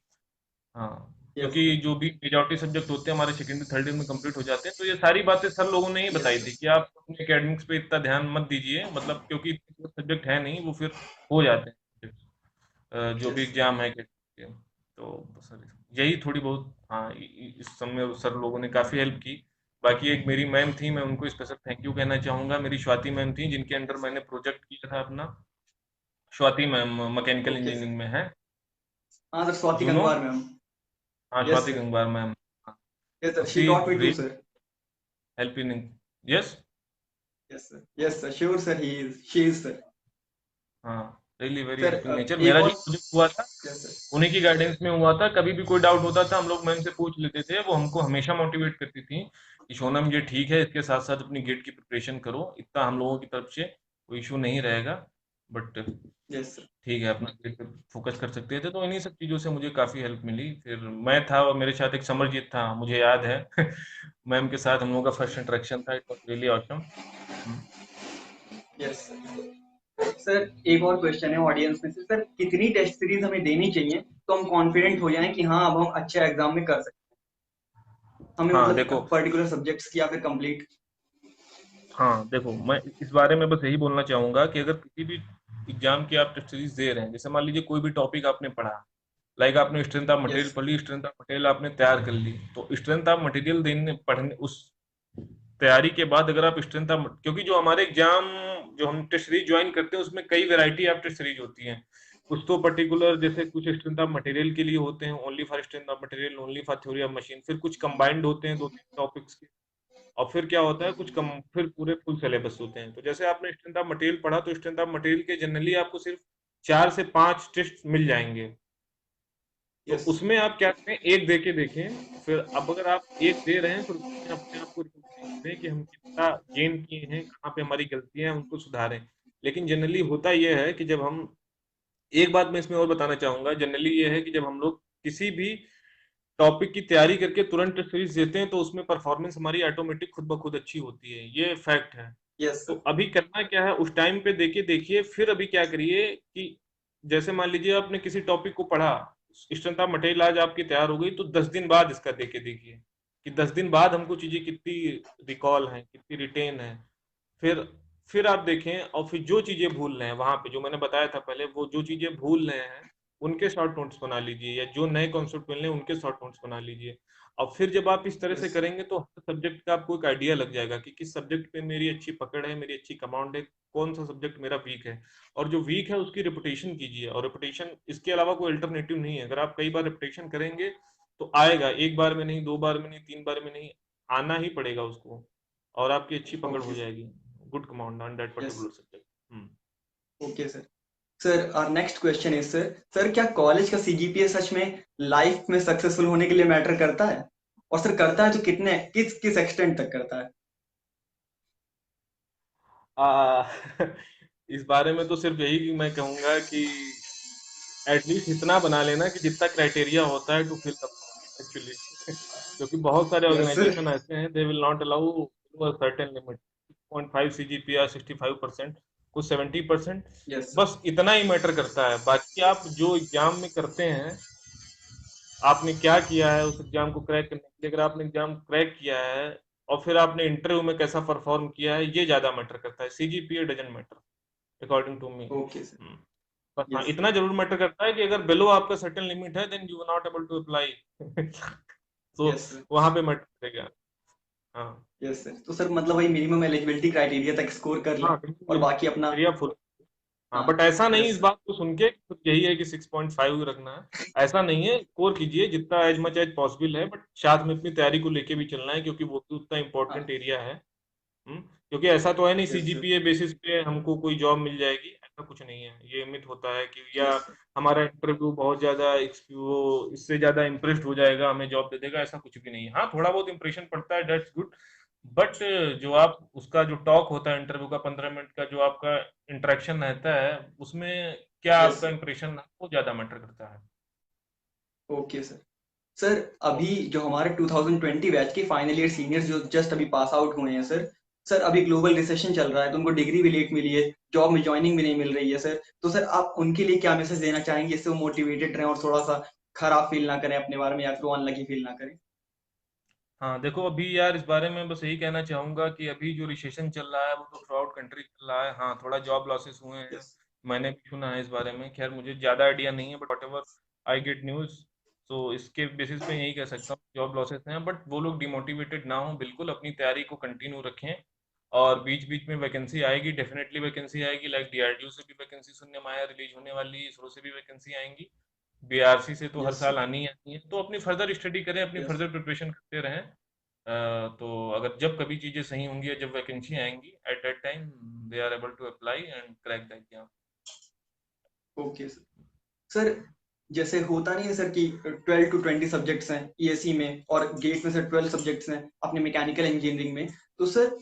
हाँ, यस क्योंकि सर। जो भी मेजॉरिटी सब्जेक्ट होते हैं हमारे सेकेंडरी थर्ड ईयर में कंप्लीट हो जाते हैं। तो ये सारी बातें सर लोगों ने ही यस बताई सर। थी कि आप अपने एकेडमिक्स पे इतना ध्यान मत दीजिए, मतलब क्योंकि सब्जेक्ट है नहीं, वो फिर हो जाते हैं जो भी यस सर। एग्जाम है के। तो सर यही थोड़ी बहुत, हाँ, इस समय सर लोगों ने काफ़ी हेल्प की। बाकी एक मेरी मैम थी, मैं उनको स्पेशल थैंक यू कहना चाहूँगा। मेरी स्वाति मैम थी, जिनके अंडर मैंने प्रोजेक्ट किया था अपना। Swati ma'am mechanical okay sir. Engineering में है। हाँ sir, Swati you know, Gangwar ma'am. हाँ, yes Swati sir. Gangwar ma'am. Yes sir, she she taught me to really sir. Help in, yes, yes sir. Yes sir, sure sir, he is, she is sir. हाँ, really very sir helping nature. एक मेरा और, जो project हुआ था yes sir. उन्हीं की guidance में हुआ था। कभी भी कोई डाउट होता था हम लोग मैम से पूछ लेते थे, वो हमको हमेशा मोटिवेट करती थी कि सोनम ये ठीक है, इसके साथ साथ अपनी गेट की प्रिपरेशन करो, इतना हम लोगों की तरफ से कोई इशू नहीं रहेगा। But yes sir. ठीक है, अपना गेट पे फोकस कर सकते थे। तो इन्हीं सब चीज़ों से मुझे काफ़ी हेल्प मिली। फिर मैं था और मेरे साथ एक समरजीत था, मुझे याद है मैम के साथ हम लोगों का फर्स्ट इंटरेक्शन था, it was really awesome. Yes sir. Sir एक और क्वेश्चन है ऑडियंस में से सर, कितनी टेस्ट सीरीज हमें देनी चाहिए तो हम कॉन्फिडेंट हो जाएं कि हाँ अब हम अच्छे एग्जाम में कर सकते हैं, हमें हाँ देखो, मतलब पर्टिकुलर सब्जेक्ट्स की या फिर कंप्लीट? हाँ देखो, मैं इस बारे में बस यही बोलना चाहूंगा कि अगर किसी भी एग्जाम की आप टेस्ट सीरीज दे रहे हैं, जैसे मान लीजिए कोई भी टॉपिक आपने पढ़ा, लाइक आपने strength of yes material sir. पढ़ ली, स्ट्रेंथ ऑफ मटेरियल आपने तैयार कर ली, तो स्ट्रेंथ ऑफ मटेरियल देने पढ़ने उस तैयारी के बाद अगर आप स्ट्रेंथ ऑफ, क्योंकि जो हमारे एग्जाम, जो हम टेस्ट सीरीज ज्वाइन करते हैं उसमें कई वैरायटी ऑफ टेस्ट सीरीज होती हैं। कुछ तो पर्टिकुलर, जैसे कुछ स्ट्रेंथ ऑफ मटेरियल के लिए होते हैं, only for strength of material, only for theory of machine. फिर कुछ कंबाइंड होते हैं दो तीन टॉपिक्स के। और फिर क्या होता है, कुछ कम, फिर पूरे फुल सिलेबस होते हैं। तो जैसे आपने स्ट्रेंथ ऑफ मटेरियल पढ़ा, तो स्ट्रेंथ ऑफ मटेरियल के जनरली आपको सिर्फ 4 से 5 टेस्ट मिल जाएंगे। तो यस उसमें आप क्या करें, एक दे के देखें, फिर अब अगर आप एक दे रहे हैं फिर उसमें अपने आप को रिकॉग्नाइज करें कि हम कितना गेन किए हैं, कहाँ पे हमारी गलतियां हैं, उनको सुधारें। लेकिन जनरली होता यह है कि जब हम, एक बात मैं इसमें और बताना चाहूंगा, जनरली ये है कि जब हम लोग किसी भी टॉपिक की तैयारी करके तुरंत टेस्ट सीरीज देते हैं तो उसमें परफॉर्मेंस हमारी ऑटोमेटिक खुद ब खुद अच्छी होती है, ये फैक्ट है। यस तो सर अभी करना क्या है, उस टाइम पे देखिए देखिए, फिर अभी क्या करिए कि जैसे मान लीजिए आपने किसी टॉपिक को पढ़ा, स्ट्रेंथ ऑफ मटेरियल आज आपकी तैयार हो गई, तो 10 दिन बाद इसका देके देखिए कि 10 दिन बाद हमको चीजें कितनी रिकॉल हैं, कितनी रिटेन है। फिर फिर आप देखें, और फिर जो चीजें भूल रहे हैं वहां पे, जो मैंने बताया था पहले, वो जो चीजें भूल रहे हैं उनके शॉर्ट नोट्स बना लीजिए, या जो नए कॉन्सेप्ट मिल रहे हैं उनके शॉर्ट नोट्स बना लीजिए। और फिर जब आप इस तरह से यस करेंगे तो हर सब्जेक्ट का आपको एक आइडिया लग जाएगा कि किस सब्जेक्ट पे मेरी अच्छी पकड़ है, मेरी अच्छी कमांड है, कौन सा सब्जेक्ट मेरा वीक है। और जो वीक है उसकी रिपीटेशन कीजिए, और रिपीटेशन इसके अलावा कोई अल्टरनेटिव नहीं है। अगर आप कई बार रिपीटेशन करेंगे तो आएगा, एक बार में नहीं, 2 बार में नहीं, 3 बार में नहीं, आना ही पड़ेगा उसको, और आपकी अच्छी पकड़ हो ओके जाएगी, good command on that yes particular subject. Hmm. Okay sir sir our next question is sir sir क्या कॉलेज का सीजीपीए सच में लाइफ में सक्सेसफुल होने के लिए मैटर करता है और सर करता है तो कितने किस किस एक्सटेंट तक करता है आ, इस बारे में तो सिर्फ यही मैं कहूंगा कि एटलीस्ट इतना बना लेना कि जितना क्राइटेरिया होता है to fill the form actually. क्योंकि बहुत सारे यस सर ऑर्गेनाइजेशन ऐसे हैं, they will not allow a certain limit, 6.5 CGPA, 65%, कुछ 70%। यस सर बस इतना ही मैटर करता है, बाकी आप जो एग्जाम में करते हैं, आपने क्या किया है उस एग्जाम को क्रैक करने के लिए। अगर आपने एग्जाम क्रैक किया है और फिर आपने इंटरव्यू में कैसा परफॉर्म किया है, ये ज्यादा मैटर करता है, CGPA doesn't matter according to me. Okay sir बस हाँ, यस इतना जरूर मैटर करता है कि अगर बिलो आपका सर्टेन लिमिट है then you are not able to apply. तो यस सर वहां पे मैटर करेगा। हाँ। यस सर तो सर मतलब वही मिनिमम एलिजिबिलिटी क्राइटेरिया तक स्कोर कर लें हाँ और बिल्कुल, बाकी अपना क्राइटेरिया फुल। हाँ, हाँ बट ऐसा नहीं यस इस सर बात को सुन के कि यही है कि 6.5 रखना है, ऐसा नहीं है। स्कोर कीजिए जितना एज मच एज पॉसिबल है, बट साथ में अपनी तैयारी को लेके भी चलना है, क्योंकि वो भी उतना हाँ इंपॉर्टेंट एरिया है। क्योंकि ऐसा तो है नहीं यस सर सीजीपीए बेसिस पे हमको कोई जॉब मिल जाएगी, ऐसा कुछ नहीं है। ये मिथ होता है कि या यस सर हमारा इंटरव्यू बहुत ज्यादा वो इससे ज्यादा इम्प्रेस्ड हो जाएगा, हमें जॉब दे देगा, ऐसा कुछ भी नहीं है। हाँ, थोड़ा बहुत इंप्रेशन पड़ता है, दैट्स गुड। बट जो आप उसका जो टॉक होता है इंटरव्यू का, 15 मिनट का जो आपका इंटरेक्शन रहता है, उसमें क्या यस आपका सर इंप्रेशन है वो ज्यादा मैटर करता है। ओके सर सर अभी ओके। जो हमारे 2020 बैच के फाइनल ईयर सीनियर्स जो जस्ट अभी पास आउट हुए हैं सर सर अभी ग्लोबल रिसेशन चल रहा है तो उनको डिग्री भी लेट मिली है जॉब में ज्वाइनिंग भी नहीं मिल रही है सर तो सर आप उनके लिए क्या मैसेज देना चाहेंगे जिससे वो मोटिवेटेड रहें और थोड़ा सा खराब फील ना करें अपने बारे में या फिर अनलकी फील ना करें हाँ देखो, अभी यार इस बारे में बस यही कहना चाहूंगा कि अभी जो रिसेशन चल रहा है वो तो थ्रू आउट कंट्री चल रहा है। हाँ, थोड़ा जॉब लॉसेस हुए हैं, यस मैंने भी सुना है इस बारे में। खैर मुझे ज़्यादा आइडिया नहीं है, but what ever I get news, तो इसके बेसिस पे यही कह सकता हूँ, जॉब लॉसेस हैं। बट वो लोग डिमोटिवेटेड ना हो, बिल्कुल अपनी तैयारी को कंटिन्यू रखें, और बीच बीच में वैकेंसी आएगी, डेफिनेटली वैकेंसी आएगी। लाइक डीआरडीओ से भी वैकेंसी सुनने में आया रिलीज होने वाली है, इसरो से भी वैकेंसी आएंगी, बीआरसी से तो हर यस साल सर आनी ही आनी है। तो अपनी फर्दर स्टडी करें, अपनी यस फर्दर प्रिपरेशन करते रहें। तो अगर जब कभी चीजें सही होंगी या जब वैकेंसी आएंगी, at that time they are able to apply and crack the exam. Okay sir sir जैसे होता नहीं है सर कि 12 to 20 सब्जेक्ट्स हैं ईएससी में और गेट में सर 12 सब्जेक्ट्स हैं अपने मैकेनिकल इंजीनियरिंग में तो सर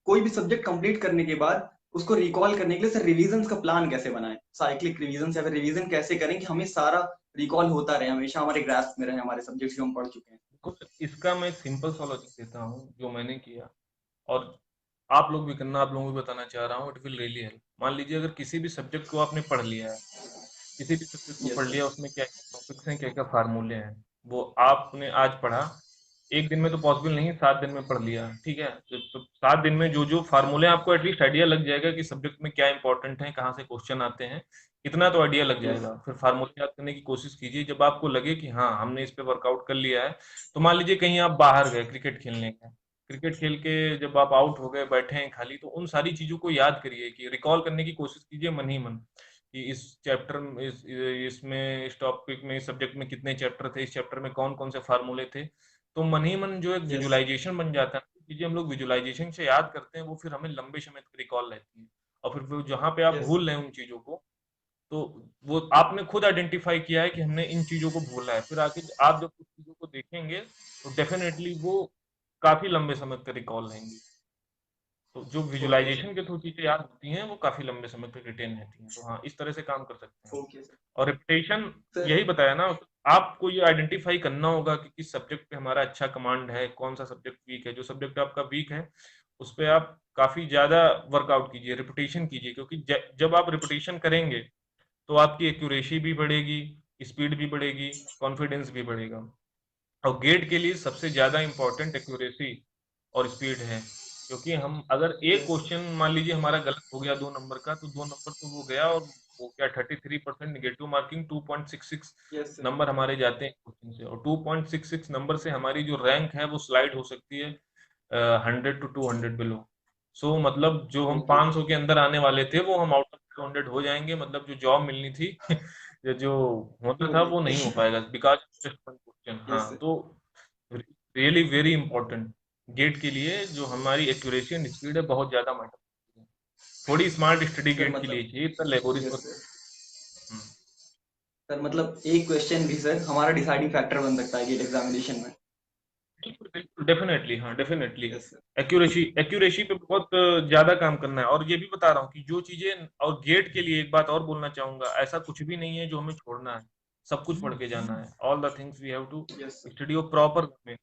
कोई भी सब्जेक्ट कंप्लीट करने के बाद उसको रिकॉल करने के लिए सर रिवीजन का प्लान कैसे बनाएं साइक्लिक रिवीजन या फिर रिवीजन कैसे करें कि हमें सारा रिकॉल होता रहे हमेशा हमारे ग्रास्प में रहे हमारे सब्जेक्ट्स जो हम पढ़ चुके हैं देखो, इसका मैं एक सिंपल सा लॉजिक देता हूँ जो मैंने किया, और आप लोग भी करना, आप लोगों को भी बताना चाह रहा हूँ, इट विल रियली हेल्प। मान लीजिए अगर किसी भी सब्जेक्ट को आपने पढ़ लिया है, किसी भी सब्जेक्ट को यस पढ़ सर लिया, उसमें क्या क्या टॉपिक्स हैं, क्या क्या फार्मूले हैं, वो आपने आज पढ़ा। एक दिन में तो पॉसिबल नहीं, 7 दिन में पढ़ लिया, ठीक है। तो 7 दिन में जो जो फार्मूले, आपको एटलीस्ट आइडिया लग जाएगा कि सब्जेक्ट में क्या इंपॉर्टेंट है, कहाँ से क्वेश्चन आते हैं, इतना तो आइडिया लग यस जाएगा। फिर फार्मूले याद करने की कोशिश कीजिए, जब आपको लगे कि हाँ हमने इस पे वर्कआउट कर लिया है। तो मान लीजिए कहीं आप बाहर गए क्रिकेट खेलने गए, क्रिकेट खेल के जब आप आउट हो गए, बैठे हैं खाली, तो उन सारी चीजों को याद करिए, कि रिकॉल करने की कोशिश कीजिए मन ही मन, कि इस चैप्टर में, इसमें, इस टॉपिक में, इस सब्जेक्ट में कितने चैप्टर थे, इस चैप्टर में कौन कौन से फार्मूले थे। तो मन ही मन जो एक यस विजुअलाइजेशन बन जाता है, चीजें हम लोग विजुअलाइजेशन से याद करते हैं, वो फिर हमें लंबे समय तक रिकॉल रहती है। और फिर वो जहाँ पे आप यस भूल रहे हैं उन चीजों को, तो वो आपने खुद आइडेंटिफाई किया है कि हमने इन चीजों को भूला है, फिर आके आप जब उस चीजों को देखेंगे तो डेफिनेटली वो काफी लंबे समय तक रिकॉल रहेंगी। तो जो ओके सर। विजुअलाइजेशन के थ्रू चीजें याद होती हैं वो काफी लंबे समय तक रिटेन रहती हैं। तो हाँ, इस तरह से काम कर सकते हैं। Okay sir. और रेपुटेशन, सर यही बताया ना, आपको ये आइडेंटिफाई करना होगा कि किस सब्जेक्ट पे हमारा अच्छा कमांड है, कौन सा सब्जेक्ट वीक है। जो सब्जेक्ट आपका वीक है उस पे आप काफी ज्यादा वर्कआउट कीजिए, रेपुटेशन कीजिए, क्योंकि जब आप रेपुटेशन करेंगे तो आपकी एक्यूरेसी भी बढ़ेगी, स्पीड भी बढ़ेगी, कॉन्फिडेंस भी बढ़ेगा। और गेट के लिए सबसे ज्यादा इंपॉर्टेंट एक्यूरेसी और स्पीड है, क्योंकि हम अगर एक यस क्वेश्चन मान लीजिए हमारा गलत हो गया 2 नंबर का, तो 2 नंबर तो वो गया, और वो क्या 33% negative marking, 2.66 yes sir. Number हमारे जाते हैं क्वेश्चन से। और 2.66 नंबर से हमारी जो रैंक है वो स्लाइड हो सकती है 100 to 200 बिलो। सो मतलब जो हम ओके सर। 500 के अंदर आने वाले थे वो हम आउट ऑफ 200 हो जाएंगे, मतलब जो जॉब मिलनी थी जो होना था वो नहीं हो ओके। पाएगा, बिकॉज जस्ट वन क्वेश्चन। हाँ, यस सर। तो रियली वेरी इंपॉर्टेंट गेट के लिए जो हमारी एक्यूरेसी एंड स्पीड है बहुत ज्यादा मैटर करती है। थोड़ी स्मार्ट स्टडी सर गेट के लिए मतलब चाहिए, इतना लेबोरियस यस वर्क। सर। हम्म, सर मतलब एक क्वेश्चन भी सर हमारा डिसाइडिंग फैक्टर बन सकता है गेट एग्जामिनेशन में। बिल्कुल बिल्कुल, डेफिनेटली, हाँ definitely. Yes sir. Accuracy accuracy पे बहुत ज्यादा काम करना है। और ये भी बता रहा हूँ कि जो चीजें, और गेट के लिए एक बात और बोलना चाहूंगा, ऐसा कुछ भी नहीं है जो हमें छोड़ना है, सब कुछ पढ़ के जाना है। All the things we have to yes sir. Study of proper.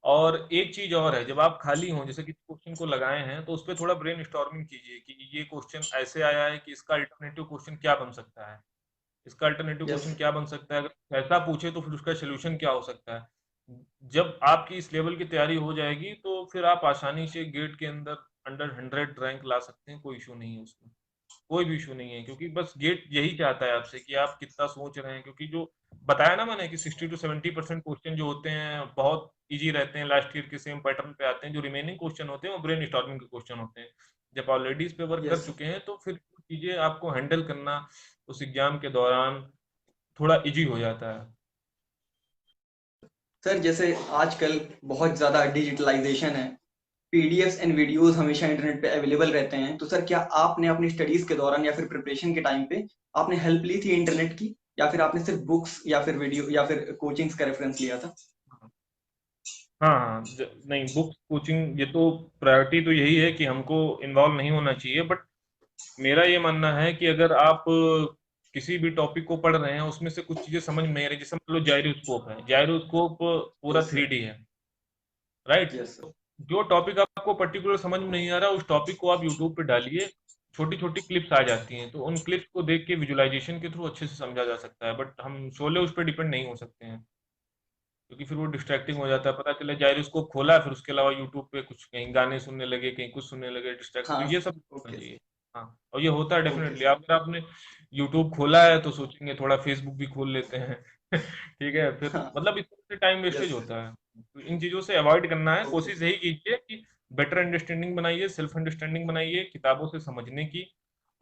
और एक चीज और है, जब आप खाली हों, जैसे किसी क्वेश्चन को लगाए हैं, तो उस पर थोड़ा ब्रेन स्टॉर्मिंग कीजिए कि ये क्वेश्चन ऐसे आया है कि इसका अल्टरनेटिव क्वेश्चन क्या बन सकता है, इसका अल्टरनेटिव यस क्वेश्चन सर। क्या बन सकता है, अगर ऐसा पूछे तो फिर उसका सोल्यूशन क्या हो सकता है। जब आपकी इस लेवल की तैयारी हो जाएगी तो फिर आप आसानी से गेट के अंदर अंडर 100 रैंक ला सकते हैं, कोई इशू नहीं है उसमें, कोई भी इशू नहीं है। क्योंकि बस गेट यही चाहता है आपसे कि आप कितना सोच रहे हैं, क्योंकि जो बताया ना मैंने कि 60 to 70% क्वेश्चन जो होते हैं बहुत इजी रहते हैं, लास्ट ईयर के सेम पैटर्न पे आते हैं। जो रिमेनिंग क्वेश्चन होते हैं वो ब्रेन स्टॉर्मिंग के क्वेश्चन होते हैं। जब ऑलरेडी इस पे वर्क कर यस सर। चुके हैं तो फिर चीजें आपको हैंडल करना उस एग्जाम के दौरान थोड़ा इजी हो जाता है। सर जैसे आजकल बहुत ज़्यादा डिजिटलाइजेशन है, पीडीएफ्स एंड वीडियोस हमेशा इंटरनेट पे अवेलेबल रहते हैं, तो सर क्या आपने अपनी स्टडीज के दौरान या फिर प्रिपरेशन के टाइम पे आपने हेल्प ली थी इंटरनेट की, या फिर आपने सिर्फ बुक्स या फिर वीडियो या फिर कोचिंग्स का रेफरेंस लिया था? हाँ हाँ, नहीं, बुक कोचिंग ये तो प्रायोरिटी तो यही है कि हमको इन्वॉल्व नहीं होना चाहिए। बट मेरा ये मानना है कि अगर आप किसी भी टॉपिक को पढ़ रहे हैं, उसमें से कुछ चीजें समझ में नहीं आ रही, जैसे मान लो जाइरोस्कोप है, जाइरोस्कोप पूरा यस सर। 3D है, राइट। Yes sir. जो टॉपिक आपको पर्टिकुलर समझ में नहीं आ रहा, उस टॉपिक को आप यूट्यूब पे डालिए, छोटी छोटी क्लिप्स आ जाती हैं, तो उन क्लिप्स को देख के विजुअलाइजेशन के थ्रू अच्छे से समझा जा सकता है। बट हम सोले उस पर डिपेंड नहीं हो सकते हैं, क्योंकि फिर वो डिस्ट्रैक्टिंग हो जाता है। पता चला जाइरोस्कोप खोला, फिर उसके अलावा यूट्यूब पे कुछ कहीं गाने सुनने लगे, कहीं कुछ सुनने लगे, डिस्ट्रैक्ट, तो हाँ। ये सब होना ओके चाहिए। सर। हाँ, और ये होता है ओके डेफिनेटली। सर। अगर आपने यूट्यूब खोला है तो सोचेंगे थोड़ा फेसबुक भी खोल लेते हैं ठीक है, फिर हाँ। मतलब इस तरह से टाइम यस वेस्टेज सर। होता है। तो इन चीजों से अवॉइड करना है, ओके कोशिश सर। यही कीजिए कि बेटर अंडरस्टैंडिंग बनाइए, सेल्फ अंडरस्टैंडिंग बनाइए किताबों से समझने की।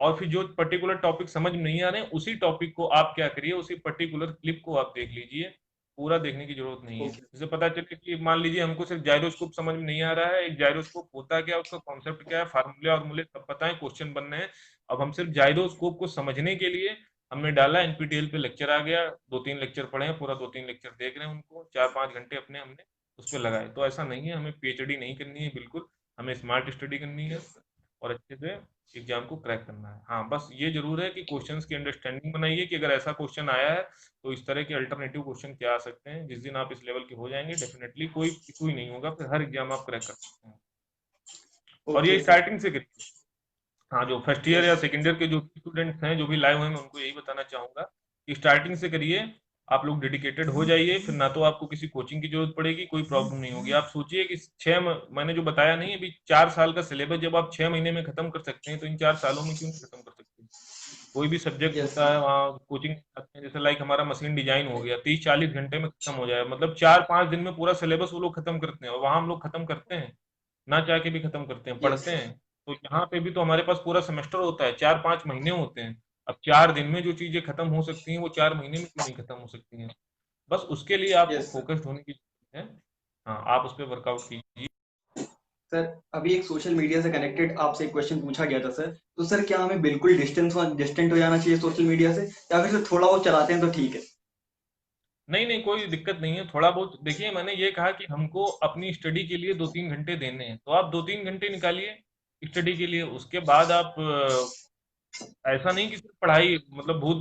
और फिर जो पर्टिकुलर टॉपिक समझ में नहीं आ रहे हैं, उसी टॉपिक को आप क्या करिए, उसी पर्टिकुलर क्लिप को आप देख लीजिए, पूरा देखने की जरूरत नहीं है। ओके। जैसे पता चले कि मान लीजिए हमको सिर्फ जाइरोस्कोप समझ में नहीं आ रहा है, एक जाइरोस्कोप होता क्या है, उसका कॉन्सेप्ट क्या है, फार्मूले और मूल्य सब पता है, क्वेश्चन बन रहे हैं। अब हम सिर्फ जाइरोस्कोप को समझने के लिए हमने डाला, एनपीटीईएल पे लेक्चर आ गया, 2-3 लेक्चर पढ़े हैं, पूरा 2-3 लेक्चर देख रहे हैं, उनको 4-5 घंटे अपने हमने उस पर लगाए। तो ऐसा नहीं है, हमें पीएचडी नहीं करनी है बिल्कुल, हमें स्मार्ट स्टडी करनी है यस सर। और अच्छे से एग्जाम को क्रैक करना है। हाँ, बस ये जरूर है कि क्वेश्चंस की अंडरस्टैंडिंग बनाइए कि अगर ऐसा क्वेश्चन आया है तो इस तरह के अल्टरनेटिव क्वेश्चन क्या आ सकते हैं। जिस दिन आप इस लेवल के हो जाएंगे डेफिनेटली कोई इशू ही नहीं होगा, फिर हर एग्जाम आप क्रैक कर सकते हैं। और ये ओके सर। स्टार्टिंग से करिए। हाँ, जो फर्स्ट ईयर यस या सर। सेकेंड ईयर के जो स्टूडेंट्स हैं जो भी लाइव हैं, मैं उनको यही बताना चाहूंगा कि स्टार्टिंग से करिए। आप लोग डेडिकेटेड हो जाइए, फिर ना तो आपको किसी कोचिंग की जरूरत पड़ेगी, कोई प्रॉब्लम नहीं होगी। आप सोचिए कि मैंने जो बताया नहीं अभी, 4 साल का सिलेबस जब आप 6 महीने में खत्म कर सकते हैं, तो इन 4 सालों में क्यों नहीं खत्म कर सकते। कोई भी सब्जेक्ट यस होता सर। है वहाँ कोचिंग आते हैं, जैसे लाइक हमारा मशीन डिजाइन हो गया, 30-40 घंटे में खत्म हो जाए, मतलब 4-5 दिन में पूरा सिलेबस वो लोग खत्म करते हैं, और वहाँ हम लोग खत्म करते हैं, ना चाह के भी खत्म करते हैं, यस पढ़ते सर। हैं। तो यहाँ पे भी तो हमारे पास पूरा सेमेस्टर होता है, 4-5 महीने होते हैं। अब 4 दिन में जो चीजें खत्म हो सकती हैं वो 4 महीने में क्यों नहीं खत्म हो सकती हैं। बस उसके लिए आपको यस सर। फोकस्ड होने की जरूरत है। हाँ, आप उस पर वर्कआउट कीजिए। सर अभी एक सोशल मीडिया से कनेक्टेड आपसे एक क्वेश्चन पूछा गया था सर, तो सर क्या हमें बिल्कुल डिस्टेंट हो जाना चाहिए सोशल मीडिया से, या फिर सर थोड़ा बहुत चलाते हैं तो ठीक है? नहीं नहीं, कोई दिक्कत नहीं है, थोड़ा बहुत देखिए, मैंने ये कहा कि हमको अपनी स्टडी के लिए 2-3 घंटे देने हैं, तो आप 2-3 घंटे निकालिए स्टडी के लिए। उसके बाद आप ऐसा नहीं कि सिर्फ पढ़ाई, मतलब भूत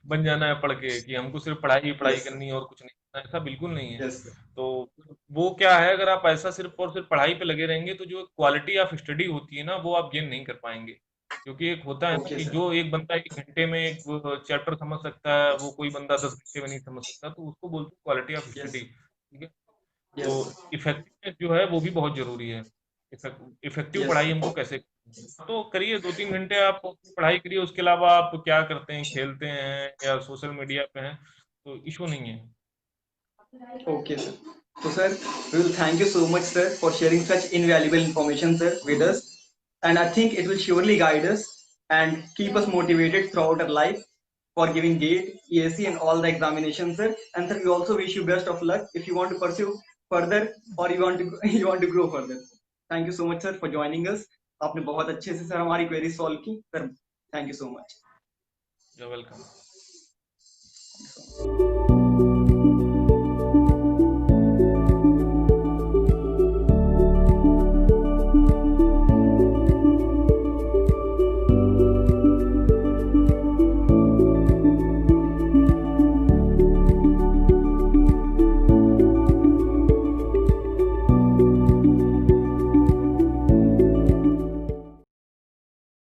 बन जाना है पढ़ के, कि हमको सिर्फ पढ़ाई ही पढ़ाई यस सर। करनी है और कुछ नहीं करना, ऐसा बिल्कुल नहीं है। Yes sir. तो वो क्या है, अगर आप ऐसा सिर्फ और सिर्फ पढ़ाई पे लगे रहेंगे तो जो क्वालिटी ऑफ स्टडी होती है ना, वो आप गेन नहीं कर पाएंगे। क्योंकि एक होता है ना ओके कि सर। जो एक बंदा 1 घंटे में एक चैप्टर समझ सकता है, वो कोई बंदा 10 घंटे में नहीं समझ सकता, तो उसको बोलते हैं क्वालिटी ऑफ यस। स्टडी, ठीक है। तो यस सर। इफेक्टिवनेस जो है वो भी बहुत जरूरी है। इफेक्टिव यस पढ़ाई सर। हमको कैसे, तो करिए 2-3 घंटे आप पढ़ाई करिए, उसके अलावा आप क्या करते हैं, खेलते हैं या सोशल मीडिया पे हैं, तो इशू नहीं है। Okay, sir. So, sir, we will thank you so much, sir, for sharing such invaluable information, sir, with us. And I think it will surely guide us and keep us motivated throughout our life for giving GATE, ESC, and all the examinations, sir. And sir, we also wish you best of luck if you want to pursue further or you want to you want to grow further. Thank you so much, sir, for joining us. आपने बहुत अच्छे से sir हमारी query solve की sir, thank you so much. You welcome.